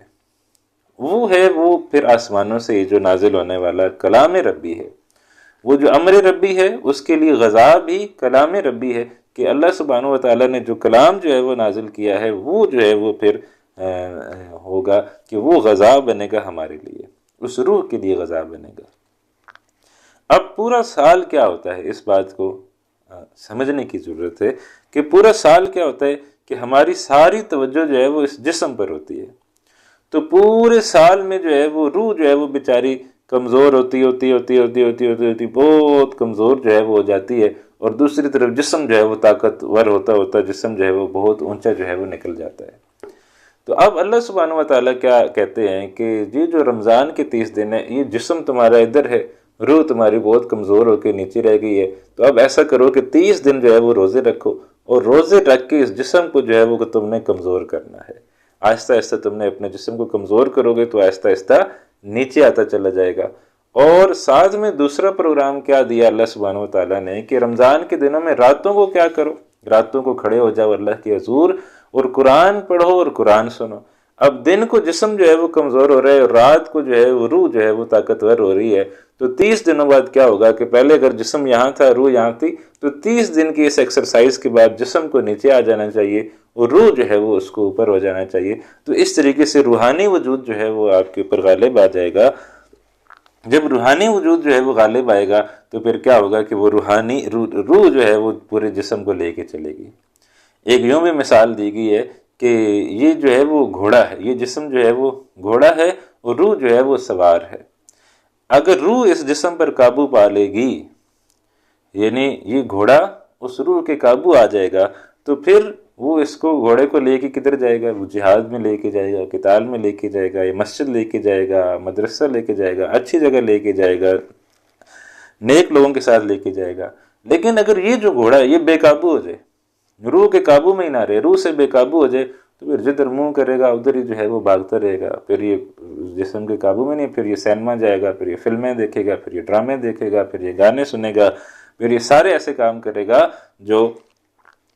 وہ ہے وہ پھر آسمانوں سے جو نازل ہونے والا کلام ربی ہے، وہ جو امر ربی ہے اس کے لیے غذا بھی کلام ربی ہے، کہ اللہ سبحانہ وتعالیٰ نے جو کلام جو ہے وہ نازل کیا ہے وہ جو ہے وہ پھر ہوگا کہ وہ غذا بنے گا ہمارے لیے، اس روح کے لیے غذا بنے گا۔ اب پورا سال کیا ہوتا ہے، اس بات کو سمجھنے کی ضرورت ہے کہ پورا سال کیا ہوتا ہے کہ ہماری ساری توجہ جو ہے وہ اس جسم پر ہوتی ہے، تو پورے سال میں جو ہے وہ روح جو ہے وہ بیچاری کمزور ہوتی بہت کمزور جو ہے وہ ہو جاتی ہے، اور دوسری طرف جسم جو ہے وہ طاقتور ہوتا جسم جو ہے وہ بہت اونچا جو ہے وہ نکل جاتا ہے۔ تو اب اللہ سبحانہ و تعالیٰ کیا کہتے ہیں کہ یہ جو رمضان کے 30 دن ہے، یہ جسم تمہارا ادھر ہے، روح تمہاری بہت کمزور ہو کے نیچے رہ گئی ہے، تو اب ایسا کرو کہ 30 دن جو ہے وہ روزے رکھو، اور روزے رکھ کے اس جسم کو جو ہے وہ تم نے کمزور کرنا ہے۔ آہستہ آہستہ تم نے اپنے جسم کو کمزور کرو گے تو آہستہ آہستہ نیچے آتا چلا جائے گا۔ اور ساتھ میں دوسرا پروگرام کیا دیا اللہ سبحانہ و تعالیٰ نے کہ رمضان کے دنوں میں راتوں کو کیا کرو، راتوں کو کھڑے ہو جاؤ اللہ کے حضور اور قرآن پڑھو اور قرآن سنو۔ اب دن کو جسم جو ہے وہ کمزور ہو رہا ہے اور رات کو جو ہے وہ روح جو ہے وہ طاقتور ہو رہی ہے، تو 30 دنوں بعد کیا ہوگا کہ پہلے اگر جسم یہاں تھا، روح یہاں تھی، تو 30 دن کی اس ایکسرسائز کے بعد جسم کو نیچے آ جانا چاہیے اور روح جو ہے وہ اس کو اوپر ہو جانا چاہیے۔ تو اس طریقے سے روحانی وجود جو ہے وہ آپ کے اوپر غالب آ جائے گا۔ جب روحانی وجود جو ہے وہ غالب آئے گا تو پھر کیا ہوگا کہ وہ روحانی روح جو ہے وہ پورے جسم کو لے کے چلے گی۔ ایک یوں بھی مثال دی گئی ہے کہ یہ جو ہے وہ گھوڑا ہے، یہ جسم جو ہے وہ گھوڑا ہے اور روح جو ہے وہ سوار ہے۔ اگر روح اس جسم پر قابو پا لے گی، یعنی یہ گھوڑا اس روح کے قابو آ جائے گا، تو پھر وہ اس کو گھوڑے کو لے کے کدھر جائے گا؟ وہ جہاد میں لے کے جائے گا، قتال میں لے کے جائے گا، یا مسجد لے کے جائے گا، مدرسہ لے کے جائے گا، اچھی جگہ لے کے جائے گا، نیک لوگوں کے ساتھ لے کے جائے گا۔ لیکن اگر یہ جو گھوڑا ہے یہ بے قابو ہو جائے، روح کے قابو میں ہی نہ رہے، روح سے بے قابو ہو جائے، تو پھر جدھر منہ کرے گا ادھر ہی جو ہے وہ بھاگتا رہے گا، پھر یہ جسم کے قابو میں نہیں، پھر یہ سینما جائے گا، پھر یہ فلمیں دیکھے گا، پھر یہ ڈرامے دیکھے گا، پھر یہ گانے سنے گا، پھر یہ سارے ایسے کام کرے گا جو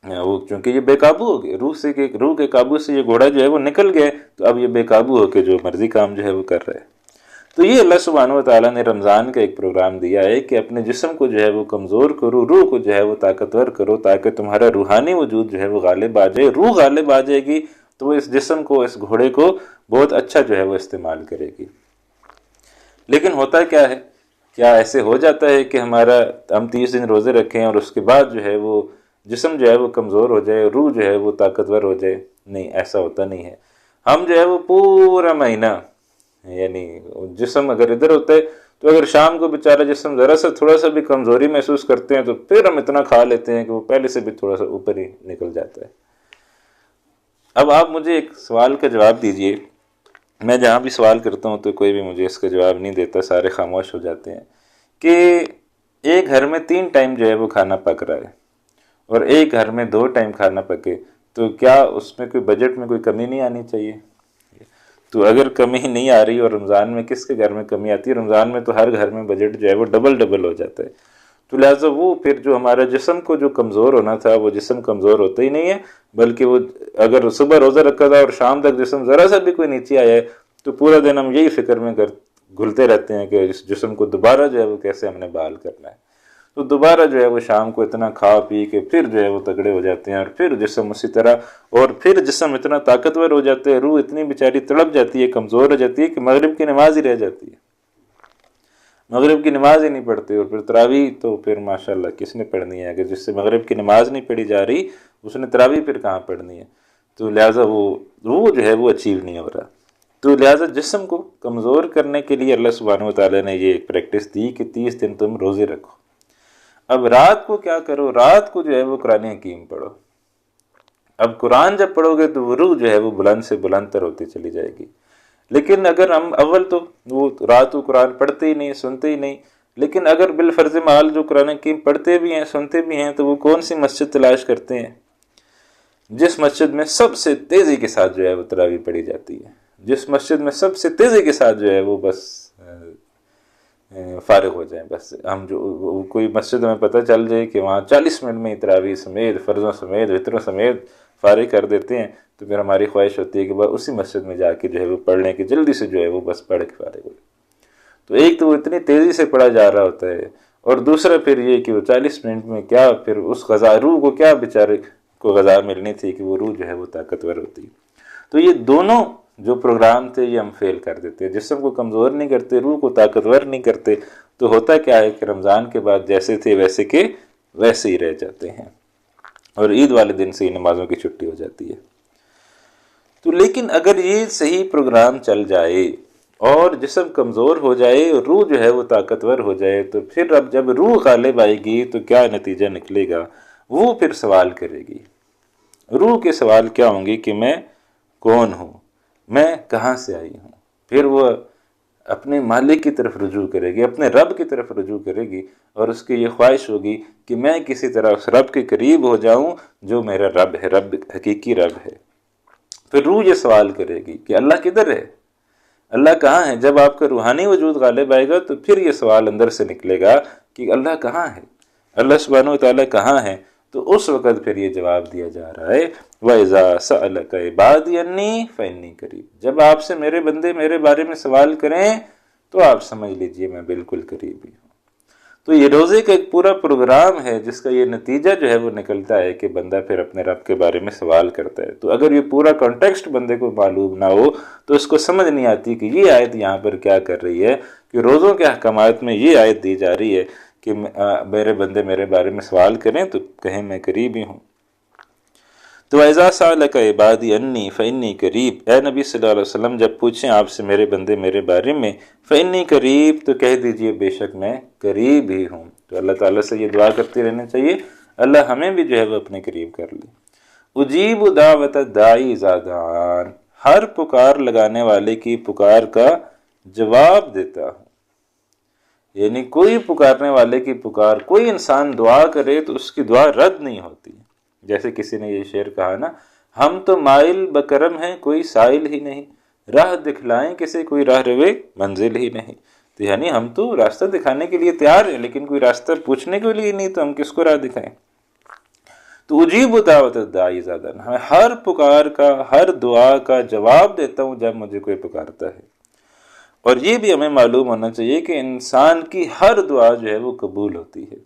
وہ، چونکہ یہ بے قابو ہو گئے، روح کے قابو سے یہ گھوڑا جو ہے وہ نکل گئے، تو اب یہ بے قابو ہو کے جو مرضی کام جو ہے وہ کر رہے ہیں۔ تو یہ اللہ سبحانہ و تعالیٰ نے رمضان کا ایک پروگرام دیا ہے کہ اپنے جسم کو جو ہے وہ کمزور کرو، روح کو جو ہے وہ طاقتور کرو، تاکہ تمہارا روحانی وجود جو ہے وہ غالب آ جائے۔ روح غالب آ جائے گی تو وہ اس جسم کو، اس گھوڑے کو بہت اچھا جو ہے وہ استعمال کرے گی۔ لیکن ہوتا کیا ہے، کیا ایسے ہو جاتا ہے کہ ہم 30 دن روزے رکھیں اور اس کے بعد جو ہے وہ جسم جو ہے وہ کمزور ہو جائے، روح جو ہے وہ طاقتور ہو جائے؟ نہیں، ایسا ہوتا نہیں ہے۔ ہم جو ہے وہ پورا مہینہ، یعنی جسم اگر ادھر ہوتا ہے تو اگر شام کو بیچارہ جسم ذرا سا تھوڑا سا بھی کمزوری محسوس کرتے ہیں تو پھر ہم اتنا کھا لیتے ہیں کہ وہ پہلے سے بھی تھوڑا سا اوپر ہی نکل جاتا ہے۔ اب آپ مجھے ایک سوال کا جواب دیجئے، میں جہاں بھی سوال کرتا ہوں تو کوئی بھی مجھے اس کا جواب نہیں دیتا، سارے خاموش ہو جاتے ہیں، کہ ایک گھر میں 3 ٹائم جو ہے وہ کھانا پک رہا ہے اور ایک گھر میں 2 ٹائم کھانا پکے، تو کیا اس میں کوئی بجٹ میں کوئی کمی نہیں آنی چاہیے؟ تو اگر کمی نہیں آ رہی، اور رمضان میں کس کے گھر میں کمی آتی ہے؟ رمضان میں تو ہر گھر میں بجٹ جو ہے وہ ڈبل ہو جاتا ہے۔ تو لہٰذا وہ پھر جو ہمارا جسم کو جو کمزور ہونا تھا وہ جسم کمزور ہوتا ہی نہیں ہے، بلکہ وہ اگر صبح روزہ رکھا تھا اور شام تک جسم ذرا سا بھی کوئی نیچے آیا ہے تو پورا دن ہم یہی فکر میں گھلتے رہتے ہیں کہ اس جسم کو دوبارہ جو ہے وہ کیسے ہم نے بحال کرنا ہے۔ تو دوبارہ جو ہے وہ شام کو اتنا کھا پی کے پھر جو ہے وہ تگڑے ہو جاتے ہیں، اور پھر جسم اسی طرح، اور پھر جسم اتنا طاقتور ہو جاتے ہیں، روح اتنی بیچاری تڑپ جاتی ہے، کمزور ہو جاتی ہے کہ مغرب کی نماز ہی رہ جاتی ہے، مغرب کی نماز ہی نہیں پڑھتے۔ اور پھر تراویح تو پھر ماشاءاللہ کس نے پڑھنی ہے؟ اگر جس سے مغرب کی نماز نہیں پڑھی جا رہی اس نے تراویح پھر کہاں پڑھنی ہے؟ تو لہٰذا وہ جو ہے وہ اچیو نہیں ہو رہا۔ تو لہٰذا جسم کو کمزور کرنے کے لیے اللہ سبحانہ و تعالیٰ نے یہ ایک پریکٹس دی کہ 30 دن تم روزے رکھو۔ اب رات کو کیا کرو؟ رات کو جو ہے وہ قرآن حکیم پڑھو۔ اب قرآن جب پڑھو گے تو وہ روح جو ہے وہ بلند سے بلند تر ہوتی چلی جائے گی۔ لیکن اگر ہم اول تو وہ رات کو قرآن پڑھتے ہی نہیں، سنتے ہی نہیں، لیکن اگر بالفرض محال جو قرآن حکیم پڑھتے بھی ہیں، سنتے بھی ہیں، تو وہ کون سی مسجد تلاش کرتے ہیں؟ جس مسجد میں سب سے تیزی کے ساتھ جو ہے وہ تراویح پڑھی جاتی ہے، جس مسجد میں سب سے تیزی کے ساتھ جو ہے وہ بس فارغ ہو جائیں۔ بس ہم جو کوئی مسجد ہمیں پتہ چل جائے کہ وہاں 40 منٹ میں تراویح سمیت، فرضوں سمیت، وتروں سمیت فارغ کر دیتے ہیں، تو پھر ہماری خواہش ہوتی ہے کہ بس اسی مسجد میں جا کے جو ہے وہ پڑھ لیں کہ جلدی سے جو ہے وہ بس پڑھ کے فارغ ہو جائے۔ تو ایک تو وہ اتنی تیزی سے پڑھا جا رہا ہوتا ہے، اور دوسرا پھر یہ کہ وہ 40 منٹ میں کیا، پھر اس غذا روح کو کیا بیچارے کو غذا ملنی تھی کہ وہ روح جو ہے وہ طاقتور ہوتی۔ تو یہ دونوں جو پروگرام تھے یہ ہم فیل کر دیتے، جسم کو کمزور نہیں کرتے، روح کو طاقتور نہیں کرتے، تو ہوتا کیا ہے کہ رمضان کے بعد جیسے تھے ویسے کے ویسے ہی رہ جاتے ہیں، اور عید والے دن سے ہی نمازوں کی چھٹی ہو جاتی ہے۔ تو لیکن اگر یہ صحیح پروگرام چل جائے اور جسم کمزور ہو جائے اور روح جو ہے وہ طاقتور ہو جائے، تو پھر اب جب روح غالب آئے گی تو کیا نتیجہ نکلے گا؟ وہ پھر سوال کرے گی۔ روح کے سوال کیا ہوں گے کہ میں کون ہوں، میں کہاں سے آئی ہوں، پھر وہ اپنے مالک کی طرف رجوع کرے گی، اپنے رب کی طرف رجوع کرے گی، اور اس کی یہ خواہش ہوگی کہ میں کسی طرح اس رب کے قریب ہو جاؤں جو میرا رب ہے، رب حقیقی رب ہے۔ پھر روح یہ سوال کرے گی کہ اللہ کدھر ہے، اللہ کہاں ہے۔ جب آپ کا روحانی وجود غالب آئے گا تو پھر یہ سوال اندر سے نکلے گا کہ اللہ کہاں ہے، اللہ سبحانہ و تعالیٰ کہاں ہے۔ تو اس وقت پھر یہ جواب دیا جا رہا ہے وَإِذَا سَأَلَكَ عِبَادِي عَنِّي فَإِنِّي قَرِيبٌ، جب آپ سے میرے بندے میرے بارے میں سوال کریں تو آپ سمجھ لیجئے میں بالکل قریب ہی ہوں۔ تو یہ روزے کا ایک پورا پروگرام ہے جس کا یہ نتیجہ جو ہے وہ نکلتا ہے کہ بندہ پھر اپنے رب کے بارے میں سوال کرتا ہے۔ تو اگر یہ پورا کانٹیکسٹ بندے کو معلوم نہ ہو تو اس کو سمجھ نہیں آتی کہ یہ آیت یہاں پر کیا کر رہی ہے، کہ روزوں کے احکامات میں یہ آیت دی جا رہی ہے کہ میرے بندے میرے بارے میں سوال کریں تو کہیں میں قریب ہی ہوں۔ تو اِذَا سَأَلَكَ عِبَادِي عَنِّي فَإِنِّي قَرِيبٌ، اے نبی صلی اللہ علیہ وسلم جب پوچھیں آپ سے میرے بندے میرے بارے میں فَإِنِّي قَرِيبٌ، تو کہہ دیجئے بے شک میں قریب ہی ہوں۔ تو اللہ تعالیٰ سے یہ دعا کرتے رہنا چاہیے، اللہ ہمیں بھی جو ہے وہ اپنے قریب کر لے۔ اجیب دعوت الداعی اذا دعان، ہر پکار لگانے والے کی پکار کا جواب دیتا ہوں۔ یعنی کوئی پکارنے والے کی پکار، کوئی انسان دعا کرے تو اس کی دعا رد نہیں ہوتی۔ جیسے کسی نے یہ شعر کہا نا، ہم تو مائل بکرم ہیں کوئی سائل ہی نہیں، راہ دکھلائیں کسے کوئی راہ روے منزل ہی نہیں۔ تو یعنی ہم تو راستہ دکھانے کے لیے تیار ہیں لیکن کوئی راستہ پوچھنے کے لیے نہیں، تو ہم کس کو راہ دکھائیں۔ تو اجیب دعوت الداعی اذا دعان، میں ہر پکار کا، ہر دعا کا جواب دیتا ہوں جب مجھے کوئی پکارتا ہے۔ اور یہ بھی ہمیں معلوم ہونا چاہیے کہ انسان کی ہر دعا جو ہے وہ قبول ہوتی ہے۔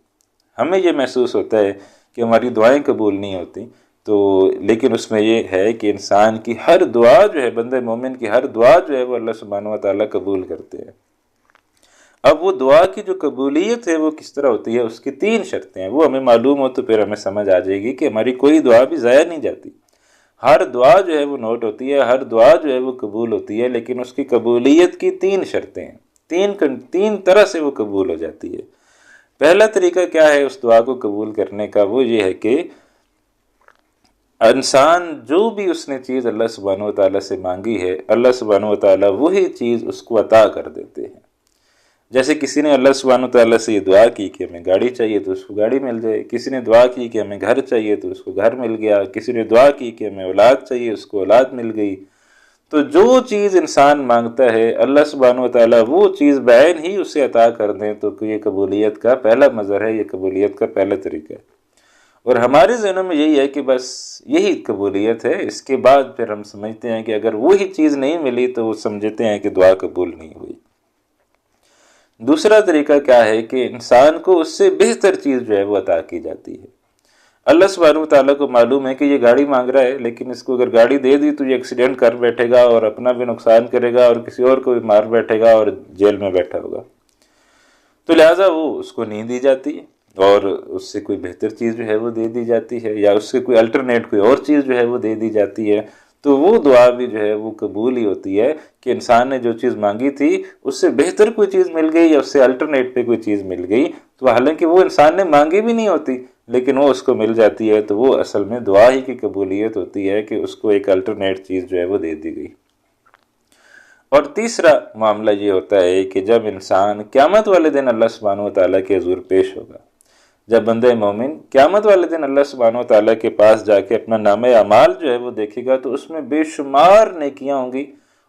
ہمیں یہ محسوس ہوتا ہے کہ ہماری دعائیں قبول نہیں ہوتی، تو لیکن اس میں یہ ہے کہ انسان کی ہر دعا جو ہے، بندہ مومن کی ہر دعا جو ہے وہ اللہ سبحانہ و تعالیٰ قبول کرتے ہیں۔ اب وہ دعا کی جو قبولیت ہے وہ کس طرح ہوتی ہے، اس کی 3 شرطیں ہیں، وہ ہمیں معلوم ہو تو پھر ہمیں سمجھ آ جائے گی کہ ہماری کوئی دعا بھی ضائع نہیں جاتی۔ ہر دعا جو ہے وہ نوٹ ہوتی ہے، ہر دعا جو ہے وہ قبول ہوتی ہے، لیکن اس کی قبولیت کی 3 شرطیں ہیں، 3 طرح سے وہ قبول ہو جاتی ہے۔ پہلا طریقہ کیا ہے اس دعا کو قبول کرنے کا، وہ یہ ہے کہ انسان جو بھی اس نے چیز اللہ سبحانہ و تعالیٰ سے مانگی ہے، اللہ سبحانہ و تعالیٰ وہی چیز اس کو عطا کر دیتے ہیں۔ جیسے کسی نے اللہ سبحانہ و تعالیٰ سے یہ دعا کی کہ ہمیں گاڑی چاہیے تو اس کو گاڑی مل جائے، کسی نے دعا کی کہ ہمیں گھر چاہیے تو اس کو گھر مل گیا، کسی نے دعا کی کہ ہمیں اولاد چاہیے اس کو اولاد مل گئی۔ تو جو چیز انسان مانگتا ہے اللہ سبحانہ و تعالیٰ وہ چیز بعین ہی اسے عطا کر دیں، تو یہ قبولیت کا پہلا مظہر ہے، یہ قبولیت کا پہلا طریقہ ہے۔ اور ہمارے ذہنوں میں یہی ہے کہ بس یہی قبولیت ہے، اس کے بعد پھر ہم سمجھتے ہیں کہ اگر وہی چیز نہیں ملی تو وہ سمجھتے ہیں کہ دعا قبول نہیں ہوئی۔ دوسرا طریقہ کیا ہے کہ انسان کو اس سے بہتر چیز جو ہے وہ عطا کی جاتی ہے۔ اللہ سبحانہ و تعالیٰ کو معلوم ہے کہ یہ گاڑی مانگ رہا ہے، لیکن اس کو اگر گاڑی دے دی تو یہ ایکسیڈنٹ کر بیٹھے گا اور اپنا بھی نقصان کرے گا اور کسی اور کو بھی مار بیٹھے گا اور جیل میں بیٹھا ہوگا، تو لہٰذا وہ اس کو نہیں دی جاتی اور اس سے کوئی بہتر چیز جو ہے وہ دے دی جاتی ہے، یا اس سے کوئی الٹرنیٹ کوئی اور چیز جو ہے وہ دے دی جاتی ہے۔ تو وہ دعا بھی جو ہے وہ قبول ہی ہوتی ہے کہ انسان نے جو چیز مانگی تھی اس سے بہتر کوئی چیز مل گئی یا اس سے الٹرنیٹ پہ کوئی چیز مل گئی، تو حالانکہ وہ انسان نے مانگی بھی نہیں ہوتی لیکن وہ اس کو مل جاتی ہے، تو وہ اصل میں دعا ہی کی قبولیت ہوتی ہے کہ اس کو ایک الٹرنیٹ چیز جو ہے وہ دے دی گئی۔ اور تیسرا معاملہ یہ ہوتا ہے کہ جب انسان قیامت والے دن اللہ سبحانہ و تعالیٰ کے حضور پیش ہوگا، جب بندہ مومن قیامت والے دن اللہ سبحانہ و تعالیٰ کے پاس جا کے اپنا نامہ اعمال جو ہے وہ دیکھے گا، تو اس میں بے شمار نیکیاں ہوں گی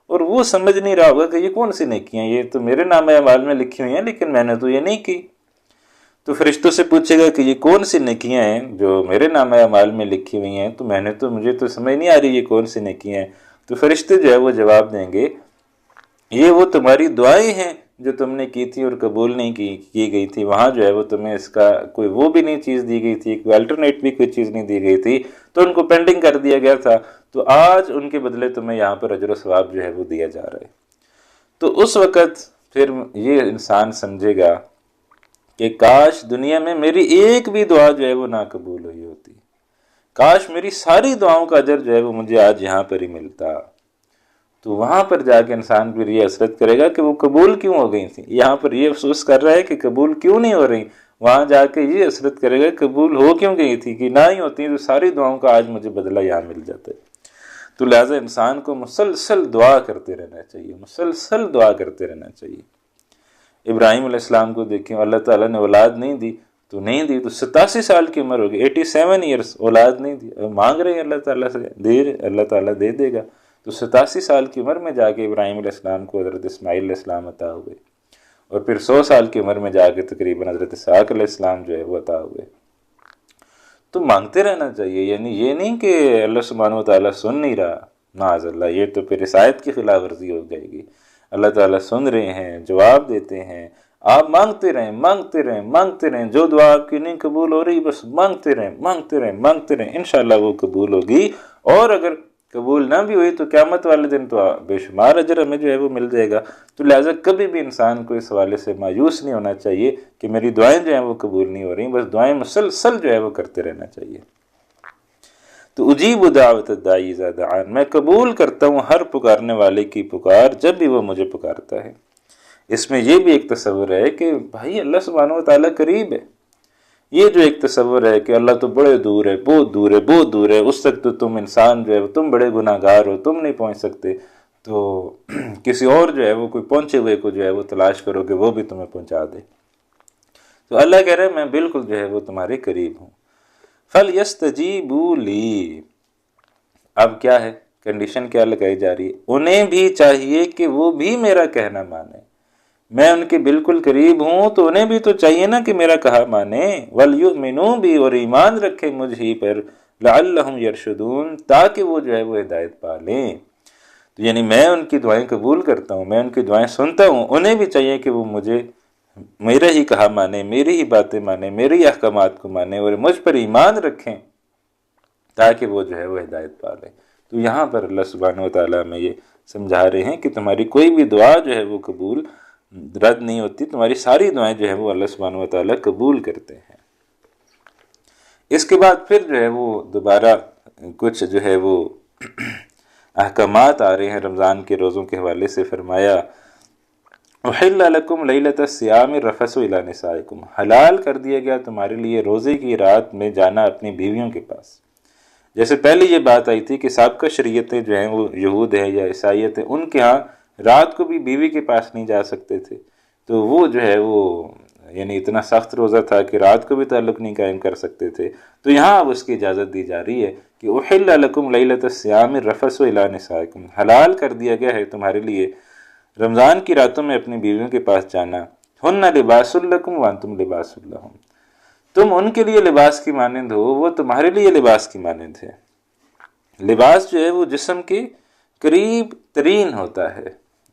اور وہ سمجھ نہیں رہا ہوگا کہ یہ کون سی نیکیاں، یہ تو میرے نامہ اعمال میں لکھی ہوئی ہیں لیکن میں نے تو یہ نہیں کی۔ تو فرشتوں سے پوچھے گا کہ یہ کون سی نیکیاں ہیں جو میرے نامہ اعمال میں لکھی ہوئی ہیں، تو مجھے تو سمجھ نہیں آ رہی یہ کون سی نیکیاں ہیں۔ تو فرشتے جو ہے وہ جواب دیں گے یہ وہ تمہاری دعائیں ہیں جو تم نے کی تھی اور قبول نہیں کی گئی تھی، وہاں جو ہے وہ تمہیں اس کا کوئی وہ بھی نہیں چیز دی گئی تھی، کوئی الٹرنیٹ بھی کوئی چیز نہیں دی گئی تھی، تو ان کو پینڈنگ کر دیا گیا تھا، تو آج ان کے بدلے تمہیں یہاں پر اجر و ثواب جو ہے وہ دیا جا رہا ہے۔ تو اس وقت پھر یہ انسان سمجھے گا کہ کاش دنیا میں میری ایک بھی دعا جو ہے وہ نہ قبول ہوئی ہوتی، کاش میری ساری دعاؤں کا اجر جو ہے وہ مجھے آج یہاں پر ہی ملتا۔ تو وہاں پر جا کے انسان پھر یہ حسرت کرے گا کہ وہ قبول کیوں ہو گئی تھیں، یہاں پر یہ افسوس کر رہا ہے کہ قبول کیوں نہیں ہو رہی، وہاں جا کے یہ حسرت کرے گا قبول ہو کیوں گئی تھی، کہ نہ ہی ہوتی تو ساری دعاؤں کا آج مجھے بدلہ یہاں مل جاتا ہے۔ تو لہٰذا انسان کو مسلسل دعا کرتے رہنا چاہیے، مسلسل دعا کرتے رہنا چاہیے۔ ابراہیم علیہ السلام کو دیکھیں، اللہ تعالیٰ نے اولاد نہیں دی تو نہیں دی، تو 87 سال کی عمر ہوگی، 87 ایئرس، اولاد نہیں دی، مانگ رہے ہیں اللہ تعالیٰ سے، اللہ تعالیٰ دے دے گا۔ تو 87 سال کی عمر میں جا کے ابراہیم علیہ السلام کو حضرت اسماعیل علیہ السلام عطا ہوئے، اور پھر 100 سال کی عمر میں جا کے تقریباً حضرت اسحاق علیہ السلام جو ہے وہ عطا ہوئے۔ تو مانگتے رہنا چاہیے، یعنی یہ نہیں کہ اللہ سبحانہ و تعالیٰ سن نہیں رہا، معاذ اللہ، یہ تو پھر اس آیت کی خلاف ورزی ہو جائے گی۔ اللہ تعالیٰ سن رہے ہیں، جواب دیتے ہیں، آپ مانگتے رہیں، مانگتے رہیں، مانگتے رہیں، جو دعا آپ کی نہیں قبول ہو رہی بس مانگتے رہیں، مانگتے رہیں، مانگتے رہیں، انشاءاللہ وہ قبول ہوگی۔ اور اگر قبول نہ بھی ہوئی تو قیامت والے دن تو بے شمار اجر ہمیں جو ہے وہ مل جائے گا۔ تو لہٰذا کبھی بھی انسان کو اس حوالے سے مایوس نہیں ہونا چاہیے کہ میری دعائیں جو ہیں وہ قبول نہیں ہو رہی، بس دعائیں مسلسل جو ہے وہ کرتے رہنا چاہیے۔ تو اجیب دعوت الداعی اذا دعان، میں قبول کرتا ہوں ہر پکارنے والے کی پکار جب بھی وہ مجھے پکارتا ہے۔ اس میں یہ بھی ایک تصور ہے کہ بھائی اللہ سبحانہ و تعالیٰ قریب ہے۔ یہ جو ایک تصور ہے کہ اللہ تو بڑے دور ہے، بہت دور ہے، بہت دور ہے، اس تک تو تم انسان جو ہے تم بڑے گناہ گار ہو، تم نہیں پہنچ سکتے، تو کسی اور جو ہے وہ کوئی پہنچے ہوئے کو جو ہے وہ تلاش کرو کہ وہ بھی تمہیں پہنچا دے۔ تو اللہ کہہ رہے ہیں میں بالکل جو ہے وہ تمہارے قریب ہوں۔ فَلْيَسْتَجِيبُوا لِي، اب کیا ہے، کنڈیشن کیا لگائی جا رہی ہے؟ انہیں بھی چاہیے کہ وہ بھی میرا کہنا مانے، میں ان کے بالکل قریب ہوں تو انہیں بھی تو چاہیے نا کہ میرا کہا مانے۔ وَلْيُؤْمِنُوا بِي، اور ایمان رکھیں مجھ ہی پر، لَعَلَّهُمْ يَرْشُدُونَ، تاکہ وہ جو ہے وہ ہدایت پا لیں۔ تو یعنی میں ان کی دعائیں قبول کرتا ہوں، میں ان کی دعائیں سنتا ہوں، انہیں بھی چاہیے کہ وہ مجھے میرا ہی کہا مانے، میری ہی باتیں مانے، میری احکامات کو مانے، اور مجھ پر ایمان رکھیں تاکہ وہ جو ہے وہ ہدایت پا لیں۔ تو یہاں پر اللہ سبحانہ و تعالیٰ میں یہ سمجھا رہے ہیں کہ تمہاری کوئی بھی دعا جو ہے وہ قبول رد نہیں ہوتی، تمہاری ساری دعائیں جو ہے وہ اللہ سبحانہ و تعالیٰ قبول کرتے ہیں۔ اس کے بعد پھر جو ہے وہ دوبارہ کچھ جو ہے وہ احکامات آ رہے ہیں رمضان کے روزوں کے حوالے سے۔ فرمایا احل لکم لیلۃ الصیام الرفث الی نسائکم، حلال کر دیا گیا تمہارے لیے روزے کی رات میں جانا اپنی بیویوں کے پاس۔ جیسے پہلے یہ بات آئی تھی کہ سابقہ شریعتیں جو ہیں وہ یہود ہیں یا عیسائیت ہیں، ان کے ہاں رات کو بھی بیوی کے پاس نہیں جا سکتے تھے، تو وہ جو ہے وہ یعنی اتنا سخت روزہ تھا کہ رات کو بھی تعلق نہیں قائم کر سکتے تھے۔ تو یہاں اب اس کی اجازت دی جا رہی ہے کہ احل لکم لیلۃ الصیام الرفث الی نسائکم، حلال کر دیا گیا ہے تمہارے لیے رمضان کی راتوں میں اپنی بیویوں کے پاس جانا۔ ہن لباس لکم وانتم لباس لہم، تم ان کے لیے لباس کی مانند ہو، وہ تمہارے لیے لباس کی مانند ہے۔ لباس جو ہے وہ جسم کے قریب ترین ہوتا ہے،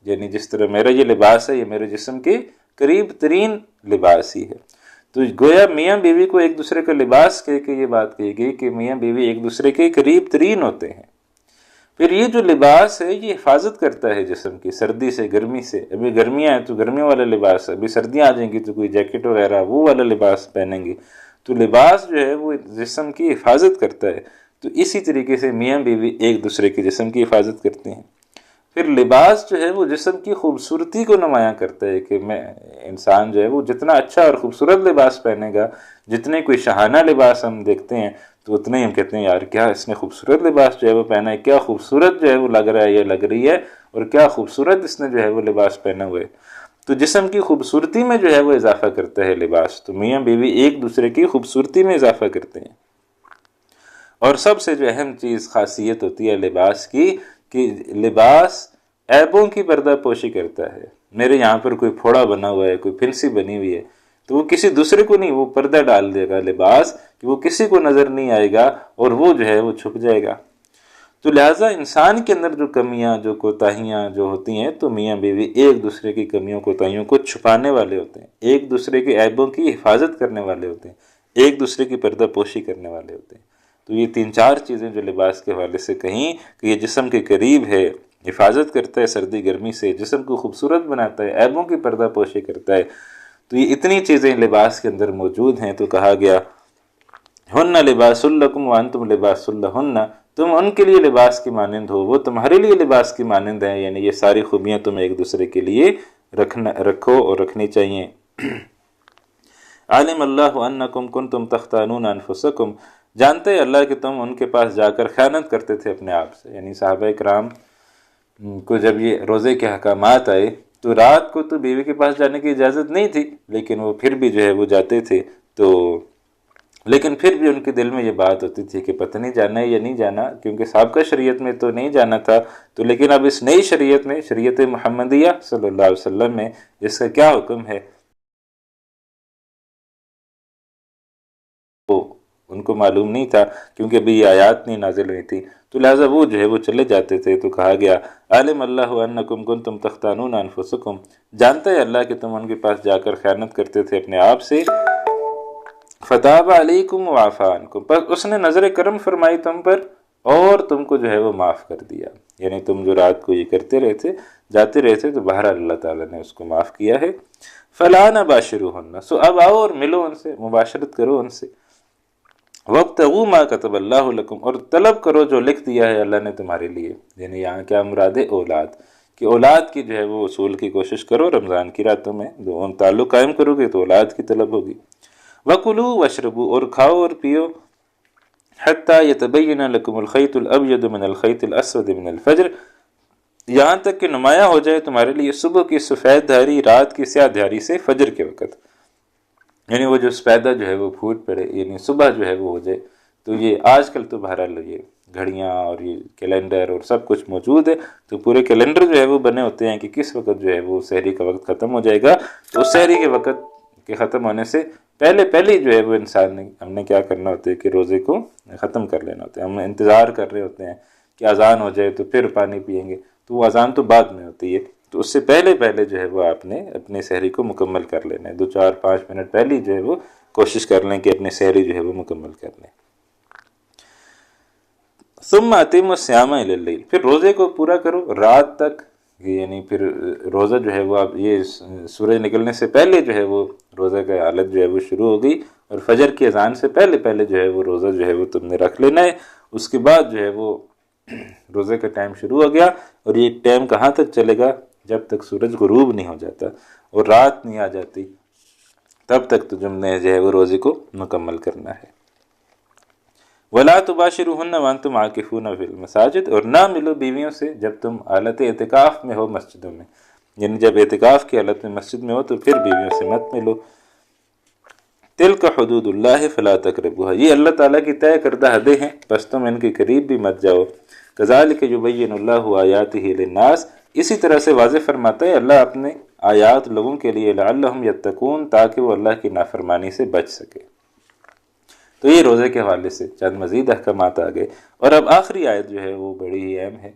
یعنی جس طرح میرا یہ لباس ہے یہ میرے جسم کے قریب ترین لباس ہی ہے۔ تو گویا میاں بیوی کو ایک دوسرے کا لباس کہہ کے یہ بات کہی گئی کہ میاں بیوی ایک دوسرے کے قریب ترین ہوتے ہیں۔ پھر یہ جو لباس ہے یہ حفاظت کرتا ہے جسم کی سردی سے، گرمی سے۔ ابھی گرمیاں ہیں تو گرمیوں والا لباس، ابھی سردیاں آ جائیں گی تو کوئی جیکٹ وغیرہ وہ والا لباس پہنیں گے۔ تو لباس جو ہے وہ جسم کی حفاظت کرتا ہے، تو اسی طریقے سے میاں بیوی ایک دوسرے کے جسم کی حفاظت کرتے ہیں۔ پھر لباس جو ہے وہ جسم کی خوبصورتی کو نمایاں کرتا ہے کہ میں انسان جو ہے وہ جتنا اچھا اور خوبصورت لباس پہنے گا، جتنے کوئی شاہانہ لباس ہم دیکھتے ہیں تو اتنے ہی ہم کہتے ہیں یار کیا اس نے خوبصورت لباس جو ہے وہ پہنا ہے، کیا خوبصورت جو ہے وہ لگ رہا ہے یا لگ رہی ہے، اور کیا خوبصورت اس نے جو ہے وہ لباس پہنا ہوا ہے۔ تو جسم کی خوبصورتی میں جو ہے وہ اضافہ کرتا ہے لباس، تو میاں بیوی ایک دوسرے کی خوبصورتی میں اضافہ کرتے ہیں۔ اور سب سے جو اہم چیز خاصیت ہوتی ہے لباس کی کہ لباس عیبوں کی پردہ پوشی کرتا ہے۔ میرے یہاں پر کوئی پھوڑا بنا ہوا ہے، کوئی پھنسی بنی ہوئی ہے، تو وہ کسی دوسرے کو نہیں، وہ پردہ ڈال دے گا لباس کہ وہ کسی کو نظر نہیں آئے گا اور وہ جو ہے وہ چھپ جائے گا۔ تو لہٰذا انسان کے اندر جو کمیاں، جو کوتاہیاں جو ہوتی ہیں، تو میاں بیوی ایک دوسرے کی کمیوں کوتاہیوں کو چھپانے والے ہوتے ہیں، ایک دوسرے کے عیبوں کی حفاظت کرنے والے ہوتے ہیں، ایک دوسرے کی پردہ پوشی کرنے والے ہوتے ہیں۔ تو یہ 3-4 چیزیں جو لباس کے حوالے سے کہیں کہ یہ جسم کے قریب ہے، حفاظت کرتا ہے سردی گرمی سے، جسم کو خوبصورت بناتا ہے، عیبوں کی پردہ پوشی کرتا ہے، تو یہ اتنی چیزیں لباس کے اندر موجود ہیں۔ تو کہا گیا ہن لباس لکم وانتم لباس لہن، تم ان کے لیے لباس کی مانند ہو، وہ تمہارے لیے لباس کی مانند ہیں، یعنی یہ ساری خوبیاں تم ایک دوسرے کے لیے رکھو اور رکھنی چاہیے۔ عالم اللہ انکم کنتم تختانون انفسکم، جانتے اللہ کہ تم ان کے پاس جا کر خیانت کرتے تھے اپنے آپ سے. یعنی صحابہ کرام کو جب یہ روزے کے احکامات آئے تو رات کو تو بیوی کے پاس جانے کی اجازت نہیں تھی، لیکن وہ پھر بھی جو ہے وہ جاتے تھے. تو لیکن پھر بھی ان کے دل میں یہ بات ہوتی تھی کہ پتہ نہیں جانا ہے یا نہیں جانا، کیونکہ سابقہ شریعت میں تو نہیں جانا تھا. تو لیکن اب اس نئی شریعت میں، شریعت محمدیہ صلی اللہ علیہ وسلم میں اس کا کیا حکم ہے وہ ان کو معلوم نہیں تھا، کیونکہ ابھی یہ آیات نہیں نازل ہوئی تھی. تو لہٰذا وہ جو ہے وہ چلے جاتے تھے. تو کہا گیا عالم اللہ انکم کنتم تختانون انفسکم، جانتا ہے اللہ کہ تم ان کے پاس جا کر خیانت کرتے تھے اپنے آپ سے. فتاب علیکم وعفی عنکم، بس اس نے نظر کرم فرمائی تم پر اور تم کو جو ہے وہ معاف کر دیا. یعنی تم جو رات کو یہ کرتے رہے تھے، جاتے رہے تھے، تو بہرحال اللہ تعالیٰ نے اس کو معاف کیا ہے. فلا نباشروہن، سو اب آؤ اور ملو ان سے، مباشرت کرو ان سے. وابتغوا ما کتب اللہ لکم، اور طلب کرو جو لکھ دیا ہے اللہ نے تمہارے لیے. یعنی یہاں کیا مراد ہے؟ اولاد، کہ اولاد کی جو ہے وہ اصول کی کوشش کرو رمضان کی راتوں میں. ان تعلق قائم کرو گے تو اولاد کی طلب ہوگی. وَكُلُوا وَاشْرَبُوا، اور کھاؤ اور پیو. حَتَّى يَتَبَيَّنَ لَكُمُ الْخَيْطُ الْأَبْيَضُ مِنَ الْخَيْطِ الْأَسْوَدِ مِنَ الْفَجْرِ، یہاں تک کہ نمایاں ہو جائے تمہارے لیے صبح کی سفید دھاری رات کی سیاہ دھاری سے فجر کے وقت. یعنی وہ جو سفیدہ جو ہے وہ پھوٹ پڑے، یعنی صبح جو ہے وہ ہو جائے. تو یہ آج کل تو بہرحال یہ گھڑیاں اور یہ کیلنڈر اور سب کچھ موجود ہے، تو پورے کیلنڈر جو ہے وہ بنے ہوتے ہیں کہ کس وقت جو ہے وہ سحری کا وقت ختم ہو جائے گا. تو اس سحری کے وقت کے ختم ہونے سے پہلے جو ہے وہ انسان نے ہم نے کیا کرنا ہوتا ہے کہ روزے کو ختم کر لینا ہوتا ہے. ہم انتظار کر رہے ہوتے ہیں کہ اذان ہو جائے تو پھر پانی پیئیں گے، تو وہ اذان تو بعد میں ہوتی ہے. تو اس سے پہلے جو ہے وہ آپ نے اپنے سحری کو مکمل کر لینا ہے. 2-4-5 منٹ پہلے جو ہے وہ کوشش کر لیں کہ اپنے سحری جو ہے وہ مکمل کر لیں. ثم اتموا الصیام الی اللیل، پھر روزے کو پورا کرو رات تک. یعنی پھر روزہ جو ہے وہ اب یہ سورج نکلنے سے پہلے جو ہے وہ روزہ کا حالت جو ہے وہ شروع ہو گئی، اور فجر کی اذان سے پہلے جو ہے وہ روزہ جو ہے وہ تم نے رکھ لینا ہے. اس کے بعد جو ہے وہ روزے کا ٹائم شروع ہو گیا، اور یہ ٹائم کہاں تک چلے گا؟ جب تک سورج غروب نہیں ہو جاتا اور رات نہیں آ جاتی، تب تک تو تم نے جو ہے وہ روزے کو مکمل کرنا ہے. وَلَا تُبَاشِرُوهُنَّ وَأَنْتُمْ عَاكِفُونَ فِي الْمَسَاجِدِ، اور نہ ملو بیویوں سے جب تم حالت اعتکاف میں ہو مسجدوں میں. یعنی جب اعتکاف کی حالت میں مسجد میں ہو تو پھر بیویوں سے مت ملو. تِلْكَ حُدُودُ اللَّهِ فَلَا تَقْرَبُوهَا، یہ اللہ تعالیٰ کی طے کردہ حدیں ہیں، بس تم ان کے قریب بھی مت جاؤ. كَذَلِكَ يُبَيِّنُ اللَّهُ آيَاتِهِ لِلنَّاسِ، اسی طرح سے واضح فرماتا ہے اللہ اپنے آیات لوگوں کے لیے، لعلہم یتقون، تاکہ وہ اللہ کی نافرمانی سے بچ سکے. تو یہ روزے کے حوالے سے چند مزید احکامات آ گئے. اور اب آخری آیت جو ہے وہ بڑی ہی اہم ہے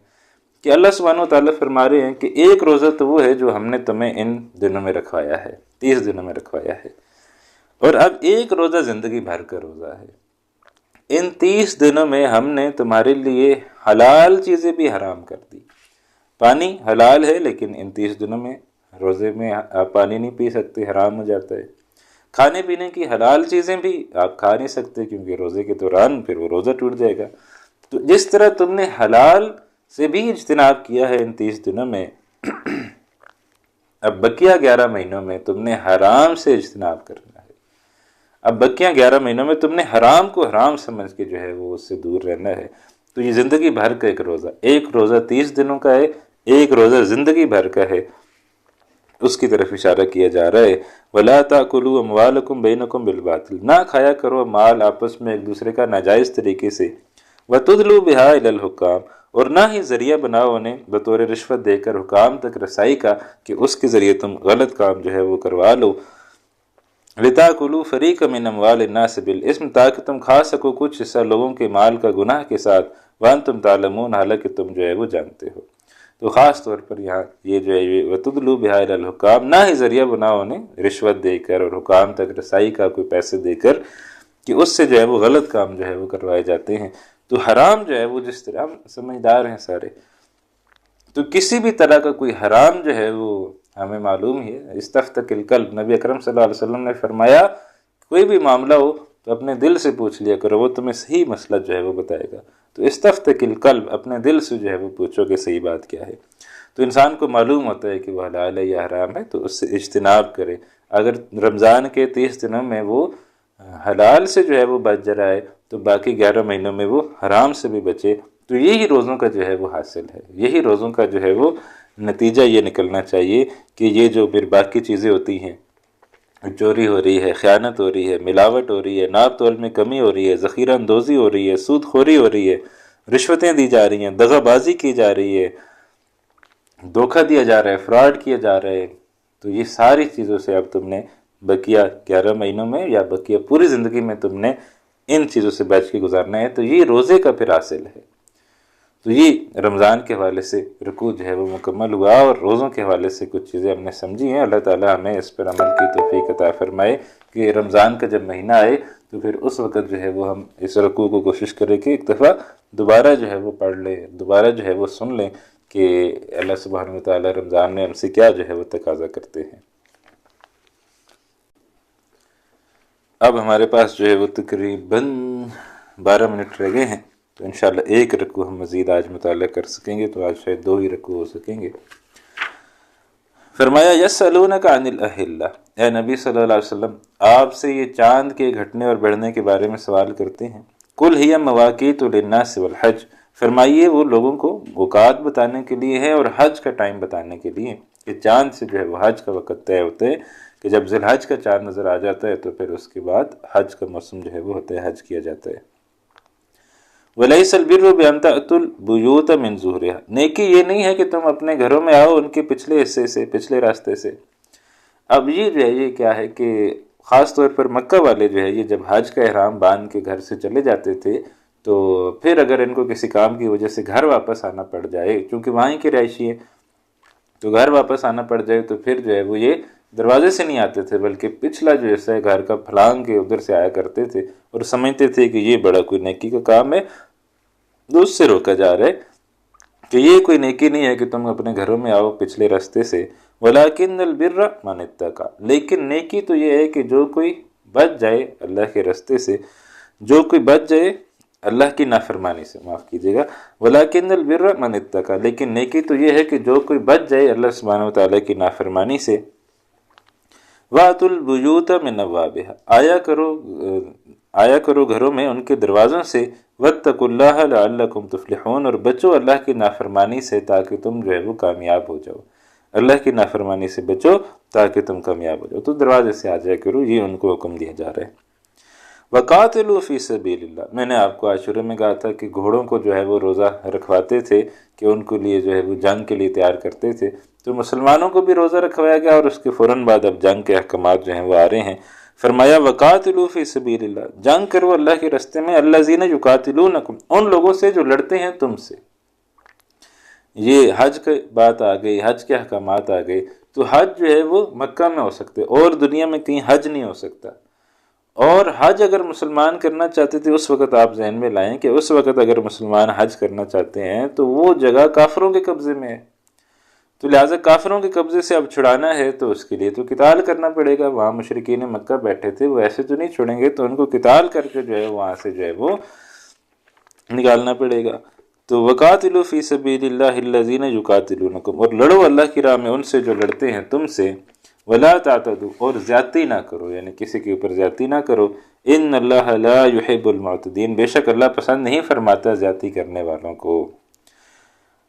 کہ اللہ سبحانہ و تعالیٰ فرما رہے ہیں کہ ایک روزہ تو وہ ہے جو ہم نے تمہیں ان دنوں میں رکھوایا ہے، 30 دنوں میں رکھوایا ہے، اور اب ایک روزہ زندگی بھر کا روزہ ہے. ان 30 دنوں میں ہم نے تمہارے لیے حلال چیزیں بھی حرام کر دی. پانی حلال ہے، لیکن ان 30 دنوں میں روزے میں آپ پانی نہیں پی سکتے، حرام ہو جاتا ہے. کھانے پینے کی حلال چیزیں بھی آپ کھا نہیں سکتے، کیونکہ روزے کے دوران پھر وہ روزہ ٹوٹ جائے گا. تو جس طرح تم نے حلال سے بھی اجتناب کیا ہے ان 30 دنوں میں، اب بقیہ 11 مہینوں میں تم نے حرام سے اجتناب کرنا ہے. اب بقیہ 11 مہینوں میں تم نے حرام کو حرام سمجھ کے جو ہے وہ اس سے دور رہنا ہے. تو یہ زندگی بھر کا ایک روزہ 30 دنوں کا ہے، ایک روزہ زندگی بھر کا ہے. اس کی طرف اشارہ کیا جا رہا ہے وَلَا تَأْكُلُوا أَمْوَالَكُمْ بَيْنَكُمْ بِالْبَاطِلِ، نہ کھایا کرو مال آپس میں ایک دوسرے کا ناجائز طریقے سے. وَتُدْلُوا بِهَا إِلَى الْحُكَّامِ، اور نہ ہی ذریعہ بناؤ انہیں بطور رشوت دے کر حکام تک رسائی کا، کہ اس کے ذریعے تم غلط کام جو ہے وہ کروا لو. لِتَأْكُلُوا فَرِيقًا مِنْ أَمْوَالِ النَّاسِ بِالْإِثْمِ، تاکہ تم کھا سکو کچھ حصہ لوگوں کے مال کا گناہ کے ساتھ. وَأَنْتُمْ تَعْلَمُونَ، حالانکہ تم جو ہے وہ جانتے ہو. تو خاص طور پر یہاں یہ جو ہے وَتُدْلُوا بِهَا إِلَى الْحُكَّامِ، نہ ہی ذریعہ بناؤ انہیں رشوت دے کر اور حکام تک رسائی کا، کوئی پیسے دے کر، کہ اس سے جو ہے وہ غلط کام جو ہے وہ کروائے جاتے ہیں. تو حرام جو ہے وہ، جس طرح ہم سمجھدار ہیں سارے، تو کسی بھی طرح کا کوئی حرام جو ہے وہ ہمیں معلوم ہی ہے. استفتق القلب، نبی اکرم صلی اللہ علیہ وسلم نے فرمایا کوئی بھی معاملہ ہو تو اپنے دل سے پوچھ لیا کرو، وہ تمہیں صحیح مسئلہ جو ہے وہ بتائے گا. تو استفتق القلب، اپنے دل سے جو ہے وہ پوچھو کہ صحیح بات کیا ہے. تو انسان کو معلوم ہوتا ہے کہ وہ حلال ہے یا حرام ہے، تو اس سے اجتناب کرے. اگر رمضان کے 30 دنوں میں وہ حلال سے جو ہے وہ بچ جائے تو باقی 11 مہینوں میں وہ حرام سے بھی بچے۔ تو یہی روزوں کا جو ہے وہ حاصل ہے، یہی روزوں کا جو ہے وہ نتیجہ یہ نکلنا چاہیے کہ یہ جو پھر باقی چیزیں ہوتی ہیں، چوری ہو رہی ہے، خیانت ہو رہی ہے، ملاوٹ ہو رہی ہے، ناپ تول میں کمی ہو رہی ہے، ذخیرہ اندوزی ہو رہی ہے، سود خوری ہو رہی ہے، رشوتیں دی جا رہی ہیں، دغا بازی کی جا رہی ہے، دھوکہ دیا جا رہا ہے، فراڈ کیا جا رہا ہے، تو یہ ساری چیزوں سے اب تم نے بقیہ 11 مہینوں میں یا بقیہ پوری زندگی میں تم نے ان چیزوں سے بچ کے گزارنا ہے۔ تو یہ روزے کا پھر حاصل ہے۔ تو یہ رمضان کے حوالے سے رکوع جو ہے وہ مکمل ہوا، اور روزوں کے حوالے سے کچھ چیزیں ہم نے سمجھی ہیں۔ اللہ تعالیٰ ہمیں اس پر عمل کی توفیق عطا فرمائے کہ رمضان کا جب مہینہ آئے تو پھر اس وقت جو ہے وہ ہم اس رکوع کو کوشش کریں کہ ایک دفعہ دوبارہ جو ہے وہ پڑھ لیں، دوبارہ جو ہے وہ سن لیں کہ اللہ سبحانہ وتعالیٰ رمضان میں ہم سے کیا جو ہے وہ تقاضا کرتے ہیں۔ اب ہمارے پاس جو ہے وہ تقریباً 12 منٹ رہ گئے ہیں، تو انشاءاللہ ایک رکوع ہم مزید آج مطالعہ کر سکیں گے، تو آج شاید 2 ہی رکوع ہو سکیں گے۔ فرمایا یسألونک عن الاہلہ، اے نبی صلی اللہ علیہ وسلم آپ سے یہ چاند کے گھٹنے اور بڑھنے کے بارے میں سوال کرتے ہیں۔ قل ہی مواقیت للناس والحج، فرمائیے وہ لوگوں کو اوقات بتانے کے لیے ہے اور حج کا ٹائم بتانے کے لیے، کہ چاند سے جو ہے وہ حج کا وقت طے ہوتا ہے، کہ جب ذی الحج کا چاند نظر آ جاتا ہے تو پھر اس کے بعد حج کا موسم جو ہے وہ ہوتا ہے، حج کیا جاتا ہے۔ وَلَيْسَ الْبِرُّ بِأَن تَأْتُوا الْبُيُوتَ مِنْ ظُهُورِهَا، نیکی یہ نہیں ہے کہ تم اپنے گھروں میں آؤ ان کے پچھلے حصے سے، پچھلے راستے سے۔ اب یہ جو ہے یہ کیا ہے کہ خاص طور پر مکہ والے جو ہے یہ جب حج کا احرام باندھ کے گھر سے چلے جاتے تھے تو پھر اگر ان کو کسی کام کی وجہ سے گھر واپس آنا پڑ جائے، چونکہ وہیں کے رہائشی ہیں، تو گھر واپس آنا پڑ جائے تو پھر جو ہے وہ یہ دروازے سے نہیں آتے تھے، بلکہ پچھلا جو حصہ ہے گھر کا پھلانگ کے ادھر سے آیا کرتے تھے، اور سمجھتے تھے کہ یہ بڑا کوئی نیکی کا کام ہے، تو اس سے روکا جا رہا ہے کہ یہ کوئی نیکی نہیں ہے کہ تم اپنے گھروں میں آؤ پچھلے راستے سے۔ وَلَكِنَّ الْبِرَّ مَنِ اتَّقَى، لیکن نیکی تو یہ ہے کہ جو کوئی بچ جائے اللہ کے راستے سے، جو کوئی بچ جائے اللہ کی نافرمانی سے، معاف کیجیے گا، وَلَكِنَّ الْبِرَّ مَنِ اتَّقَى، لیکن نیکی تو یہ ہے کہ جو کوئی بچ جائے اللہ سبحانہ وتعالیٰ کی نافرمانی سے۔ وَأْتُوا الْبُيُوتَ مِنْ أَبْوَابِهَا، آیا کرو گھروں میں ان کے دروازوں سے، وَاتَّقُوا اللَّهَ لَعَلَّكُمْ تُفْلِحُونَ، اور بچو اللہ کی نافرمانی سے تاکہ تم جو ہے وہ کامیاب ہو جاؤ، اللہ کی نافرمانی سے بچو تاکہ تم کامیاب ہو جاؤ، تو دروازے سے آ جایا کرو، یہ ان کو حکم دیا جا رہا ہے۔ وَقَاتِلُوا فِي سَبِيلِ اللَّهِ، میں نے آپ کو آج شروع میں کہا تھا کہ گھوڑوں کو جو ہے وہ روزہ رکھواتے تھے کہ ان کے لیے جو ہے وہ جنگ کے لیے تیار کرتے تھے، تو مسلمانوں کو بھی روزہ رکھوایا گیا، اور اس کے فوراً بعد اب جنگ کے احکامات جو ہیں وہ آ رہے ہیں۔ فرمایا وَقَاتِلُوا فِي سَبِيلِ اللَّهِ، جنگ کرو اللہ کے راستے میں، الَّذِينَ يُقَاتِلُونَكُمْ، ان لوگوں سے جو لڑتے ہیں تم سے۔ یہ حج کی بات آ گئی، حج کے احکامات آ گئے، تو حج جو ہے وہ مکہ میں ہو سکتے اور دنیا میں کہیں حج نہیں ہو سکتا، اور حج اگر مسلمان کرنا چاہتے تھے اس وقت آپ ذہن میں لائیں کہ اس وقت اگر مسلمان حج کرنا چاہتے ہیں تو وہ جگہ کافروں کے قبضے میں ہے، تو لہٰذا کافروں کے قبضے سے اب چھڑانا ہے تو اس کے لیے تو قتال کرنا پڑے گا۔ وہاں مشرکین مکہ بیٹھے تھے، وہ ایسے تو نہیں چھوڑیں گے، تو ان کو قتال کر کے جو ہے وہاں سے جو ہے وہ نکالنا پڑے گا۔ تو وَقَاتِلُوا فِي سَبِيلِ اللَّهِ الَّذِينَ يُقَاتِلُونَكُمْ، اور لڑو اللہ کی راہ میں ان سے جو لڑتے ہیں تم سے، وَلَا تَعْتَدُوا، اور زیادتی نہ کرو، یعنی کسی کے اوپر زیادتی نہ کرو، إِنَّ اللَّهَ لَا يُحِبُّ الْمُعْتَدِينَ، بے شک اللہ پسند نہیں فرماتا زیادتی کرنے والوں کو۔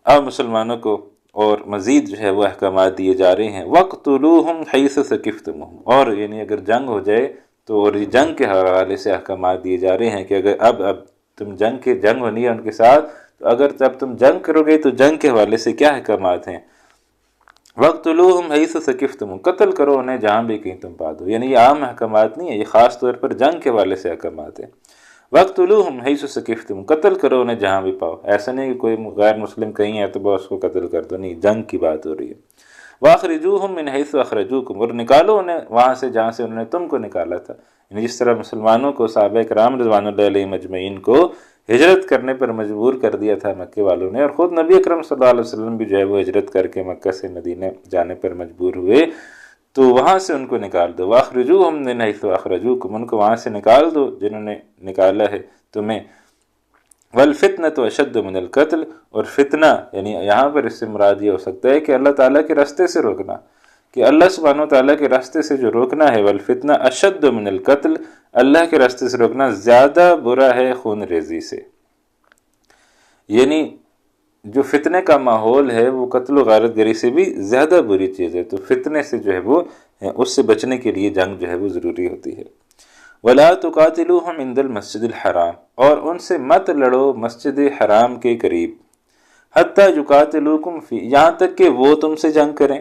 اب مسلمانوں کو اور مزید جو ہے وہ احکامات دیے جا رہے ہیں۔ وَاقْتُلُوهُمْ حَيْثُ ثَقِفْتُمُوهُمْ، اور یعنی اگر جنگ ہو جائے تو، اور یہ جنگ کے حوالے سے احکامات دیے جا رہے ہیں کہ اگر اب تم جنگ ہونی ہے ان کے ساتھ، تو اگر جب تم جنگ کرو گے تو جنگ کے حوالے سے کیا احکامات ہیں۔ وَاقْتُلُوهُمْ حَيْثُ ثَقِفْتُمُوهُمْ، قتل کرو انہیں جہاں بھی کہیں تم پا دو، یعنی یہ عام احکامات نہیں ہے، یہ خاص طور پر جنگ کے حوالے سے احکامات ہیں۔ وَاقْتُلُوهُمْ حَيْثُ ثَقِفْتُمُوهُمْ، قتل کرو انہیں جہاں بھی پاؤ، ایسا نہیں کہ کوئی غیر مسلم کہیں ہے تو بس اس کو قتل کر دو، نہیں، جنگ کی بات ہو رہی ہے۔ وَأَخْرِجُوهُمْ مِنْ حَيْثُ أَخْرَجُوكُمْ، اور نکالو انہیں وہاں سے جہاں سے انہوں نے تم کو نکالا تھا، یعنی جس طرح مسلمانوں کو صحابہ کرام رضوان اللہ علیہم اجمعین کو ہجرت کرنے پر مجبور کر دیا تھا مکے والوں نے، اور خود نبی اکرم صلی اللہ علیہ وسلم بھی جو ہے وہ ہجرت کر کے مکہ سے مدینہ جانے پر مجبور ہوئے، تو وہاں سے ان کو نکال دو۔ وَأَخْرِجُوهُمْ مِنْ حَيْثُ أَخْرَجُوكُمْ، ان کو وہاں سے نکال دو جنہوں نے نکالا ہے تمہیں۔ وَالْفِتْنَةُ أَشَدُّ مِنَ الْقَتْلِ، اور فتنہ یعنی یہاں پر اس سے مراد یہ ہو سکتا ہے کہ اللہ تعالیٰ کے راستے سے روکنا، کہ اللہ سبحانہ وتعالیٰ کے راستے سے جو روکنا ہے، والفتنہ اشد من القتل، اللہ کے راستے سے روکنا زیادہ برا ہے خون ریزی سے۔ یعنی جو فتنے کا ماحول ہے وہ قتل و غارت گری سے بھی زیادہ بری چیز ہے، تو فتنے سے جو ہے وہ اس سے بچنے کے لیے جنگ جو ہے وہ ضروری ہوتی ہے۔ وَلَا تُقَاتِلُوهُمْ عِنْدَ الْمَسْجِدِ الْحَرَامِ، اور ان سے مت لڑو مسجد حرام کے قریب، حَتَّى يُقَاتِلُوكُمْ فِي، یہاں تک کہ وہ تم سے جنگ کریں،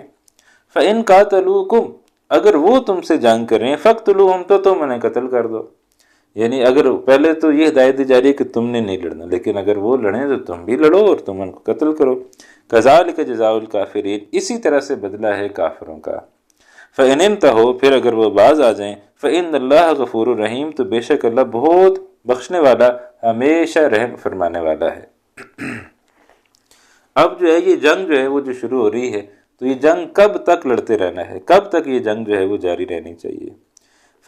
فَإِنْ قَاتَلُوكُمْ، اگر وہ تم سے جنگ کریں، فَاقْتُلُوهُمْ، تو تم انہیں قتل کر دو۔ یعنی اگر پہلے تو یہ ہدایت دی جا رہی ہے کہ تم نے نہیں لڑنا، لیکن اگر وہ لڑیں تو تم بھی لڑو اور تم ان کو قتل کرو۔ کذالک جزاء الکافرین، اسی طرح سے بدلہ ہے کافروں کا۔ فإن انتہوا، پھر اگر وہ باز آ جائیں، فإن اللہ غفور الرحیم، تو بے شک اللہ بہت بخشنے والا، ہمیشہ رحم فرمانے والا ہے۔ اب جو ہے یہ جنگ جو ہے وہ جو شروع ہو رہی ہے، تو یہ جنگ کب تک لڑتے رہنا ہے، کب تک یہ جنگ جو ہے وہ جاری رہنی چاہیے؟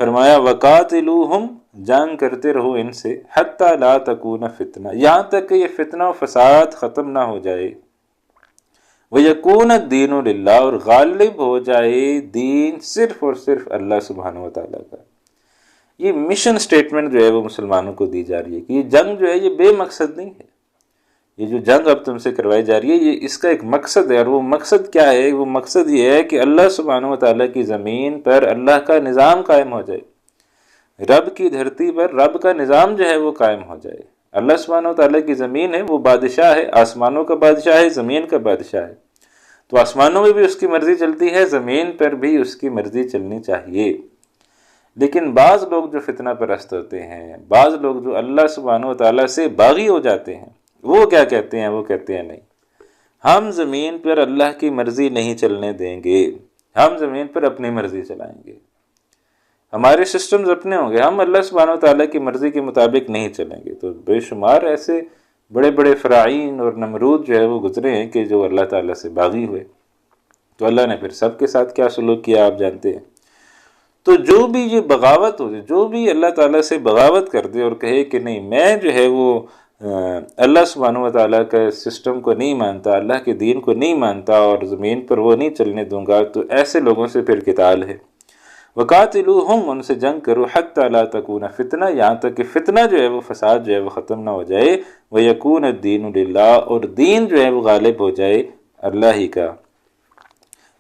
فرمایا وَقَاتِلُوهُمْ، جنگ کرتے رہو ان سے، حَتَّى لَا تَكُونَ فِتْنَةٌ، یہاں تک کہ یہ فتنہ و فساد ختم نہ ہو جائے، وَيَكُونَ الدِّينُ لِلَّهِ، اور غالب ہو جائے دین صرف اور صرف اللہ سبحانہ وتعالیٰ کا۔ یہ مشن سٹیٹمنٹ جو ہے وہ مسلمانوں کو دی جا رہی ہے کہ یہ جنگ جو ہے یہ بے مقصد نہیں ہے، یہ جو جنگ اب تم سے کروائی جا رہی ہے یہ اس کا ایک مقصد ہے، اور وہ مقصد کیا ہے؟ وہ مقصد یہ ہے کہ اللہ سبحانہ وتعالیٰ کی زمین پر اللہ کا نظام قائم ہو جائے، رب کی دھرتی پر رب کا نظام جو ہے وہ قائم ہو جائے۔ اللہ سبحانہ وتعالیٰ کی زمین ہے، وہ بادشاہ ہے، آسمانوں کا بادشاہ ہے، زمین کا بادشاہ ہے، تو آسمانوں میں بھی اس کی مرضی چلتی ہے، زمین پر بھی اس کی مرضی چلنی چاہیے۔ لیکن بعض لوگ جو فتنہ پرست ہوتے ہیں، بعض لوگ جو اللہ سبحانہ وتعالیٰ سے باغی ہو جاتے ہیں، وہ کیا کہتے ہیں؟ وہ کہتے ہیں نہیں، ہم زمین پر اللہ کی مرضی نہیں چلنے دیں گے، ہم زمین پر اپنی مرضی چلائیں گے، ہمارے سسٹمز اپنے ہوں گے، ہم اللہ سبحانہ وتعالیٰ کی مرضی کے مطابق نہیں چلیں گے۔ تو بے شمار ایسے بڑے بڑے فرعین اور نمرود جو ہے وہ گزرے ہیں کہ جو اللہ تعالیٰ سے باغی ہوئے، تو اللہ نے پھر سب کے ساتھ کیا سلوک کیا آپ جانتے ہیں۔ تو جو بھی یہ بغاوت ہو، جو بھی اللہ تعالیٰ سے بغاوت کر دے اور کہے کہ نہیں میں جو ہے وہ اللہ سبحانہ وتعالیٰ کا سسٹم کو نہیں مانتا، اللہ کے دین کو نہیں مانتا اور زمین پر وہ نہیں چلنے دوں گا، تو ایسے لوگوں سے پھر قتال ہے۔ وَقَاتِلُوهُمْ، ان سے جنگ کرو، حَتَّى لَا تَكُونَ فِتْنَةٌ، یہاں تک کہ فتنہ جو ہے وہ فساد جو ہے وہ ختم نہ ہو جائے، وَيَكُونَ الدِّينُ لِلَّهِ، اور دین جو ہے وہ غالب ہو جائے اللہ ہی کا۔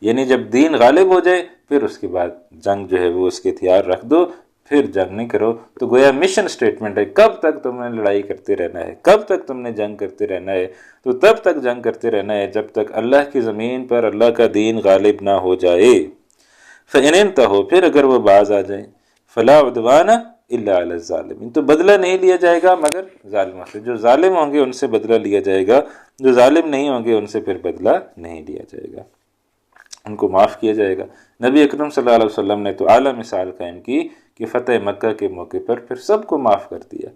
یعنی جب دین غالب ہو جائے پھر اس کے بعد جنگ جو ہے وہ اس کے ہتھیار رکھ دو، پھر جنگ نہیں کرو۔ تو گویا مشن سٹیٹمنٹ ہے، کب تک تم نے لڑائی کرتے رہنا ہے، کب تک تم نے جنگ کرتے رہنا ہے؟ تو تب تک جنگ کرتے رہنا ہے جب تک اللہ کی زمین پر اللہ کا دین غالب نہ ہو جائے۔ فَإِنِ انتَهُوا، پھر اگر وہ باز آ جائیں، فَلَا عُدْوَانَ إِلَّا عَلَى الظَّالِمِينَ، تو بدلہ نہیں لیا جائے گا مگر ظالموں سے، جو ظالم ہوں گے ان سے بدلہ لیا جائے گا، جو ظالم نہیں ہوں گے ان سے پھر بدلہ نہیں لیا جائے گا، ان کو معاف کیا جائے گا۔ نبی اکرم صلی اللہ علیہ وسلم نے تو اعلیٰ مثال قائم کی کہ فتح مکہ کے موقع پر پھر سب کو معاف کر دیا،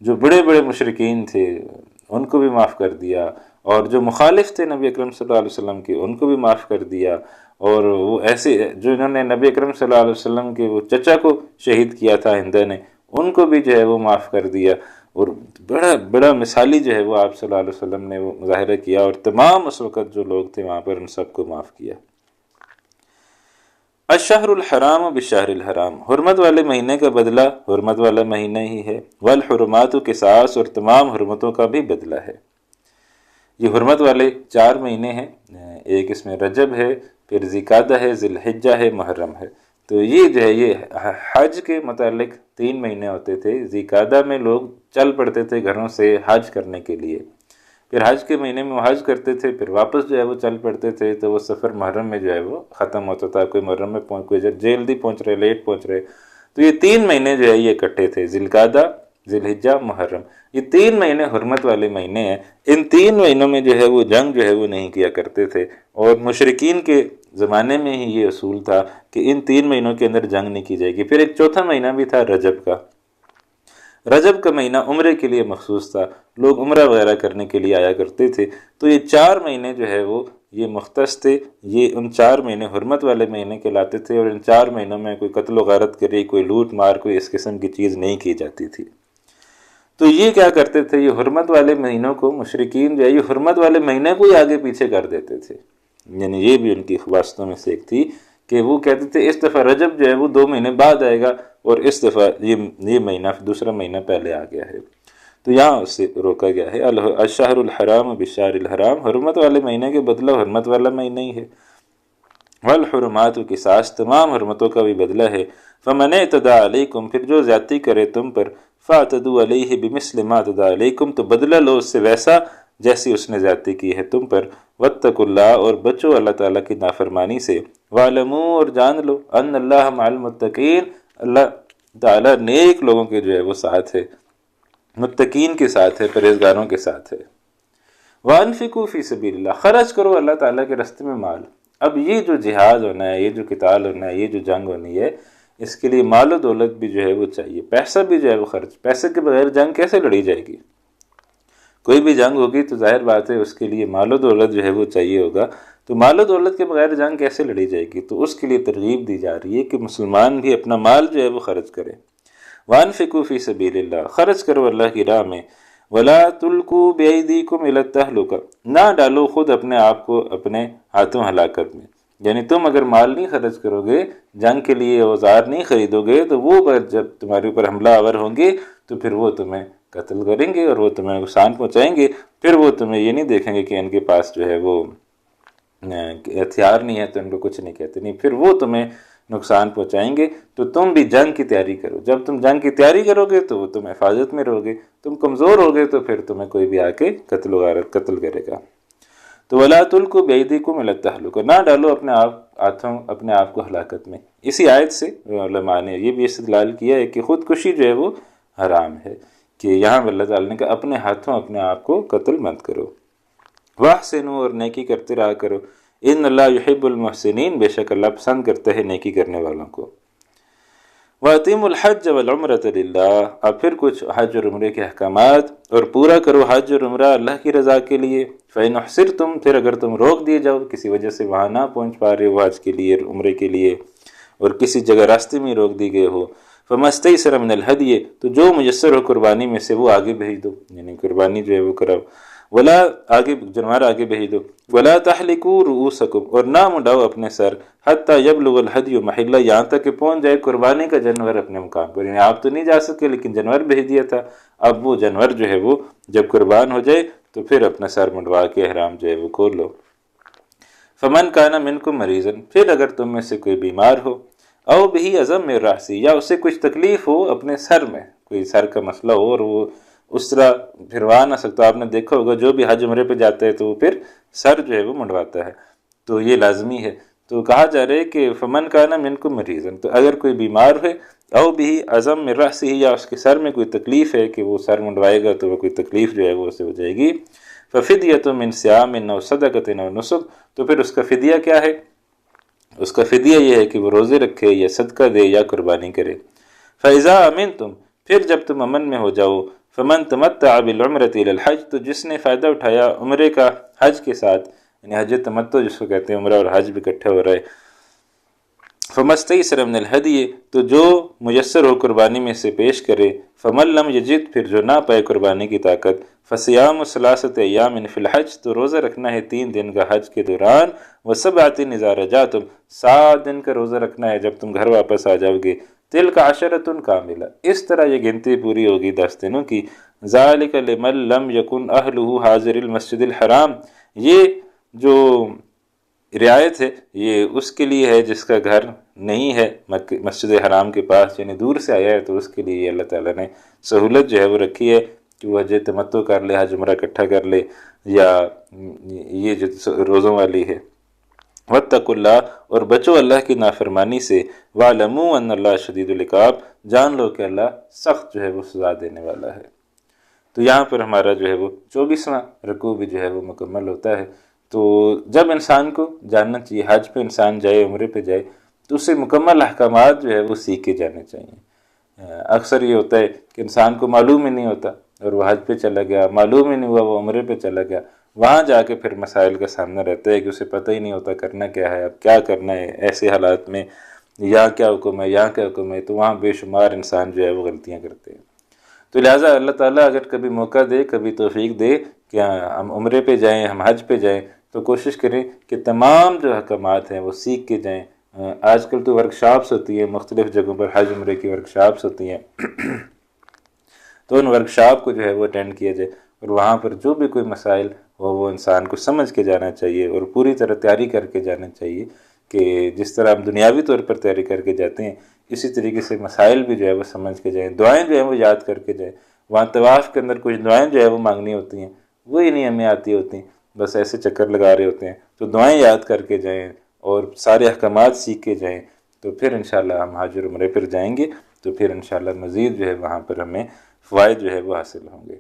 جو بڑے بڑے مشرکین تھے ان کو بھی معاف کر دیا، اور جو مخالف تھے نبی اکرم صلی اللہ علیہ وسلم کے ان کو بھی معاف کر دیا، اور وہ ایسے جو انہوں نے نبی اکرم صلی اللہ علیہ وسلم کے وہ چچا کو شہید کیا تھا ہندہ نے، ان کو بھی جو ہے وہ معاف کر دیا، اور بڑا بڑا مثالی جو ہے وہ آپ صلی اللہ علیہ وسلم نے وہ مظاہرہ کیا، اور تمام اس وقت جو لوگ تھے وہاں پر ان سب کو معاف کیا۔ الشہر الحرام بالشہر الحرام، حرمت والے مہینے کا بدلہ حرمت والا مہینہ ہی ہے، والحرمات قصاص، اور تمام حرمتوں کا بھی بدلہ ہے۔ یہ حرمت والے 4 مہینے ہیں، ایک اس میں رجب ہے، پھر ذوالقعدہ ہے، ذی الحجہ ہے، محرم ہے۔ تو یہ جو ہے یہ حج کے متعلق 3 مہینے ہوتے تھے، ذوالقعدہ میں لوگ چل پڑتے تھے گھروں سے حج کرنے کے لیے، پھر حج کے مہینے میں وہ حج کرتے تھے، پھر واپس جو ہے وہ چل پڑتے تھے، تو وہ سفر محرم میں جو ہے وہ ختم ہوتا تھا، کوئی محرم میں کوئی جلدی پہنچ رہے، لیٹ پہنچ رہے، تو یہ 3 مہینے جو ہے یہ اکٹھے تھے، ذوالقعدہ، ذی الحجہ، محرم، یہ 3 مہینے حرمت والے مہینے ہیں۔ ان 3 مہینوں میں جو ہے وہ جنگ جو ہے وہ نہیں کیا کرتے تھے، اور مشرکین کے زمانے میں ہی یہ اصول تھا کہ ان 3 مہینوں کے اندر جنگ نہیں کی جائے گی۔ پھر ایک چوتھا مہینہ بھی تھا رجب کا، رجب کا مہینہ عمرے کے لیے مخصوص تھا، لوگ عمرہ وغیرہ کرنے کے لیے آیا کرتے تھے، تو یہ 4 مہینے جو ہے وہ یہ مختص تھے، یہ ان 4 مہینے حرمت والے مہینے کہلاتے تھے، اور ان 4 مہینوں میں کوئی قتل و غارت کری، کوئی لوٹ مار، کوئی اس قسم کی چیز نہیں کی جاتی تھی۔ تو یہ کیا کرتے تھے، یہ حرمت والے مہینوں کو مشرکین جو ہے یہ حرمت والے مہینے کو ہی آگے پیچھے کر دیتے تھے، یعنی یہ بھی ان کی خواستوں میں سے ایک تھی کہ وہ کہتے تھے اس دفعہ رجب جو ہے وہ 2 مہینے بعد آئے گا اور اس دفعہ یہ مہینہ دوسرا مہینہ پہلے آ گیا ہے، تو یہاں اس سے روکا گیا ہے۔ الشہر الحرام بالشہر الحرام، حرمت والے مہینے کے بدلہ حرمت والا مہینہ ہی ہے۔ والحرمات قصاص، تمام حرمتوں کا بھی بدلہ ہے۔ فمن اعتدی علیکم، پھر جو زیادتی کرے تم پر، فاعتدوا علیہ بمثل ما اعتدی علیکم، تو بدلہ لو اس سے ویسا جیسی اس نے زیادتی کی ہے تم پر۔ واتقوا اللہ، اور بچو اللہ تعالیٰ کی نافرمانی سے۔ واعلموا، اور جان لو، ان اللہ مع المتقین، اللہ تعالیٰ نیک لوگوں کے جو ہے وہ ساتھ ہے، متقین کے ساتھ ہے، پرہیزگاروں کے ساتھ ہے۔ وانفقوا فی سبیل اللہ، خرچ کرو اللہ تعالیٰ کے راستے میں مال۔ اب یہ جو جہاد ہونا ہے، یہ جو قتال ہونا ہے، یہ جو جنگ ہونی ہے، اس کے لیے مال و دولت بھی جو ہے وہ چاہیے، پیسہ بھی جو ہے وہ خرچ، پیسے کے بغیر جنگ کیسے لڑی جائے گی؟ کوئی بھی جنگ ہوگی تو ظاہر بات ہے اس کے لیے مال و دولت جو ہے وہ چاہیے ہوگا، تو مال و دولت کے بغیر جنگ کیسے لڑی جائے گی؟ تو اس کے لیے ترغیب دی جا رہی ہے کہ مسلمان بھی اپنا مال جو ہے وہ خرچ کرے۔ وانفقوا فی سبیل اللہ، خرچ کرو اللہ کی راہ میں۔ ولا تلقوا بایدیکم الی التہلکہ، نہ ڈالو خود اپنے آپ کو اپنے ہاتھوں ہلاکت میں، یعنی تم اگر مال نہیں خرچ کرو گے، جنگ کے لیے اوزار نہیں خریدو گے، تو وہ جب تمہارے اوپر حملہ آور ہوں گے تو پھر وہ تمہیں قتل کریں گے اور وہ تمہیں نقصان پہنچائیں گے۔ پھر وہ تمہیں یہ نہیں دیکھیں گے کہ ان کے پاس جو ہے وہ ہتھیار نہیں ہے تو ان کو کچھ نہیں کہتے، نہیں، پھر وہ تمہیں نقصان پہنچائیں گے۔ تو تم بھی جنگ کی تیاری کرو، جب تم جنگ کی تیاری کرو گے تو وہ تم حفاظت میں رہو گے، تم کمزور ہوگے تو پھر تمہیں کوئی بھی آ کے قتل وغیرت قتل کرے گا۔ تو ولا تلقوا بایدیکم الی التہلکہ، نہ ڈالو اپنے آپ کو ہلاکت میں۔ اسی آیت سے علماء نے یہ بھی استدلال کیا ہے کہ خودکشی جو ہے وہ حرام ہے، کہ یہاں اللہ تعالیٰ نے کہا اپنے ہاتھوں اپنے آپ کو قتل مت کرو۔ واحسنوا، اور نیکی کرتے رہا کرو، ان اللہ یحب المحسنین، بے شک اللہ پسند کرتا ہے نیکی کرنے والوں کو۔ وَأَتِمُّوا الْحَجَّ وَالْعُمْرَةَ لِلَّهِ، اب پھر کچھ حج اور عمرے کے احکامات، اور پورا کرو حج اور عمرہ اللہ کی رضا کے لیے۔ فَإِنْ أُحْصِرْتُمْ، پھر اگر تم روک دیے جاؤ، کسی وجہ سے وہاں نہ پہنچ پا رہے ہو حج کے لیے عمرے کے لیے، اور کسی جگہ راستے میں روک دی گئے ہو، فَمَا اسْتَيْسَرَ مِنَ الْهَدْيِ، تو جو میسر ہو قربانی میں سے وہ آگے بھیج دو، یعنی قربانی جو ہے وہ کرو۔ ولا، آگے جانور آگے بھیج دو۔ ولا تحلقوا رؤوسکم، اور نہ منڈاؤ اپنے سر، حتی یبلغ الہدی محلہ، یہاں تک کہ پہنچ جائے قربانی کا جانور اپنے مقام پر، یعنی آپ تو نہیں جا سکے لیکن جانور بھیج دیا تھا، اب وہ جانور جو ہے وہ جب قربان ہو جائے تو پھر اپنا سر منڈوا کے احرام جو ہے وہ کھول لو۔ فمن کان منکم مریضا، پھر اگر تم میں سے کوئی بیمار ہو، او بہ عظم من رأسی، یا اسے کچھ تکلیف ہو اپنے سر میں، کوئی سر کا مسئلہ ہو اور وہ اس طرح پھروا نہ سکتا، آپ نے دیکھا ہوگا جو بھی حج عمرے پہ جاتا ہے تو وہ پھر سر جو ہے وہ منڈواتا ہے، تو یہ لازمی ہے۔ تو کہا جا رہا ہے کہ فمن کان منکم مریضا، تو اگر کوئی بیمار ہے، او بہ عظم من رأسہ، یا اس کے سر میں کوئی تکلیف ہے کہ وہ سر منڈوائے گا تو وہ کوئی تکلیف جو ہے وہ اسے ہو جائے گی، ففدیۃ من صیام او صدقۃ او نسک، تو پھر اس کا فدیہ کیا ہے؟ اس کا فدیہ یہ ہے کہ وہ روزے رکھے یا صدقہ دے یا قربانی کرے۔ فاذا امنتم، پھر جب تم امن میں ہو جاؤ، فمن تمتع بالعمرۃ الی الحج، تو جس نے فائدہ اٹھایا عمرے کا حج کے ساتھ، یعنی حج تمتع جس کو کہتے ہیں، عمرہ اور حج بھی اکٹھے ہو رہا ہے، فما استیسر من الہدی، تو جو میسر ہو قربانی میں سے پیش کرے، فمن لم یجد، پھر جو نہ پائے قربانی کی طاقت، فصیام ثلاثۃ ایام فی الحج، تو روزہ رکھنا ہے 3 دن کا حج کے دوران، وسبعۃ اذا رجعتم، 7 دن کا روزہ رکھنا ہے جب تم گھر واپس آ جاؤ گے، تلک عشرۃ کاملہ، اس طرح یہ گنتی پوری ہوگی 10 دنوں کی، ذالک لمن لم یکن اہلہ حاضر المسجد الحرام، یہ جو رعایت ہے یہ اس کے لیے ہے جس کا گھر نہیں ہے مسجد حرام کے پاس، یعنی دور سے آیا ہے، تو اس کے لیے اللہ تعالیٰ نے سہولت جو ہے وہ رکھی ہے کہ وہ حج تمتع کر لے، حج عمرہ اکٹھا کر لے، یا یہ جو روزوں والی ہے۔ واتقوا اللہ، اور بچو اللہ کی نافرمانی سے، واعلموا ان اللہ شدید العقاب، جان لو کہ اللہ سخت جو ہے وہ سزا دینے والا ہے۔ تو یہاں پر ہمارا جو ہے وہ 24واں رکوع بھی جو ہے وہ مکمل ہوتا ہے۔ تو جب انسان کو جاننا چاہیے، حج پہ انسان جائے، عمرے پہ جائے، تو اسے مکمل احکامات جو ہے وہ سیکھ کے جانے چاہیے۔ اکثر یہ ہوتا ہے کہ انسان کو معلوم ہی نہیں ہوتا اور وہ حج پہ چلا گیا، معلوم ہی نہیں ہوا وہ عمرے پہ چلا گیا، وہاں جا کے پھر مسائل کا سامنا رہتا ہے کہ اسے پتہ ہی نہیں ہوتا کرنا کیا ہے، اب کیا کرنا ہے ایسے حالات میں، یہاں کیا حکم ہے، یہاں کیا حکم ہے، تو وہاں بے شمار انسان جو ہے وہ غلطیاں کرتے ہیں۔ تو لہٰذا اللہ تعالیٰ اگر کبھی موقع دے، کبھی توفیق دے کہ ہم عمرے پہ جائیں، ہم حج پہ جائیں، تو کوشش کریں کہ تمام جو احکامات ہیں وہ سیکھ کے جائیں، آج کل تو ورکشاپس ہوتی ہیں مختلف جگہوں پر، حج عمرے کی ورکشاپس ہوتی ہیں تو ان ورکشاپ کو جو ہے وہ اٹینڈ کیا جائے، اور وہاں پر جو بھی کوئی مسائل ہو وہ انسان کو سمجھ کے جانا چاہیے، اور پوری طرح تیاری کر کے جانا چاہیے کہ جس طرح ہم دنیاوی طور پر تیاری کر کے جاتے ہیں اسی طریقے سے مسائل بھی جو ہے وہ سمجھ کے جائیں، دعائیں جو ہیں وہ یاد کر کے جائیں۔ وہاں طواف کے اندر کچھ دعائیں جو ہے وہ مانگنی ہوتی ہیں، وہی نہیں ہمیں آتی ہوتی، بس ایسے چکر لگا رہے ہوتے ہیں، تو دعائیں یاد کر کے جائیں اور سارے احکامات سیکھ کے جائیں، تو پھر انشاءاللہ ہم حج اور عمرے پر جائیں گے، تو پھر انشاءاللہ مزید جو ہے وہاں پر ہمیں فوائد جو ہے وہ حاصل ہوں گے۔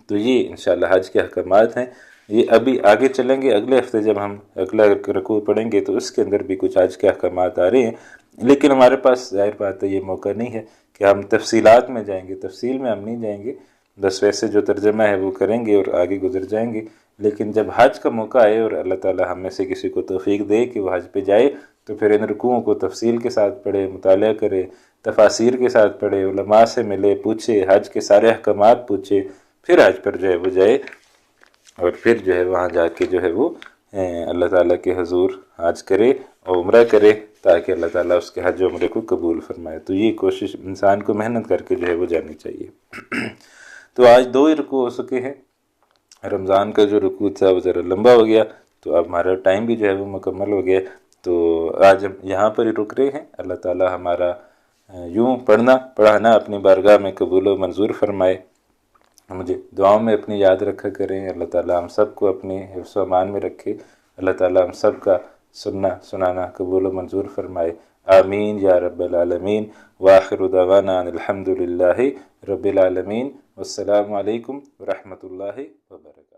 تو یہ انشاءاللہ حج کے احکامات ہیں، یہ ابھی آگے چلیں گے، اگلے ہفتے جب ہم اگلا رکوع پڑھیں گے تو اس کے اندر بھی کچھ حج کے احکامات آ رہے ہیں، لیکن ہمارے پاس ظاہر بات ہے یہ موقع نہیں ہے کہ ہم تفصیلات میں جائیں گے، تفصیل میں ہم نہیں جائیں گے، بس ویسے جو ترجمہ ہے وہ کریں گے اور آگے گزر جائیں گے۔ لیکن جب حج کا موقع آئے اور اللہ تعالی ہم میں سے کسی کو توفیق دے کہ وہ حج پہ جائے تو پھر ان رکوعوں کو تفصیل کے ساتھ پڑھے، مطالعہ کرے، تفاسیر کے ساتھ پڑھے، علماء سے ملے، پوچھے، حج کے سارے احکامات پوچھے، پھر حج پر جو ہے وہ جائے، اور پھر جو ہے وہاں جا کے جو ہے وہ اللہ تعالیٰ کے حضور حج کرے اور عمرہ کرے تاکہ اللہ تعالیٰ اس کے حج و عمرے کو قبول فرمائے۔ تو یہ کوشش انسان کو محنت کر کے جو ہے وہ جانی چاہیے۔ تو آج 2 ہی رکوع ہو سکے ہیں، رمضان کا جو رکوع تھا وہ ذرا لمبا ہو گیا، تو اب ہمارا ٹائم بھی جو ہے وہ مکمل ہو گیا، تو آج ہم یہاں پر ہی رک رہے ہیں۔ اللہ تعالیٰ ہمارا یوں پڑھانا اپنی بارگاہ میں قبول و منظور فرمائے۔ مجھے دعاؤں میں اپنی یاد رکھا کریں، اللہ تعالیٰ ہم سب کو اپنے حفظ و امان میں رکھے، اللہ تعالیٰ ہم سب کا سنانا قبول و منظور فرمائے، آمین یا رب العالمین۔ وآخر دعوانا ان الحمد للہ رب العالمین، والسلام علیکم ورحمۃ اللہ وبرکاتہ۔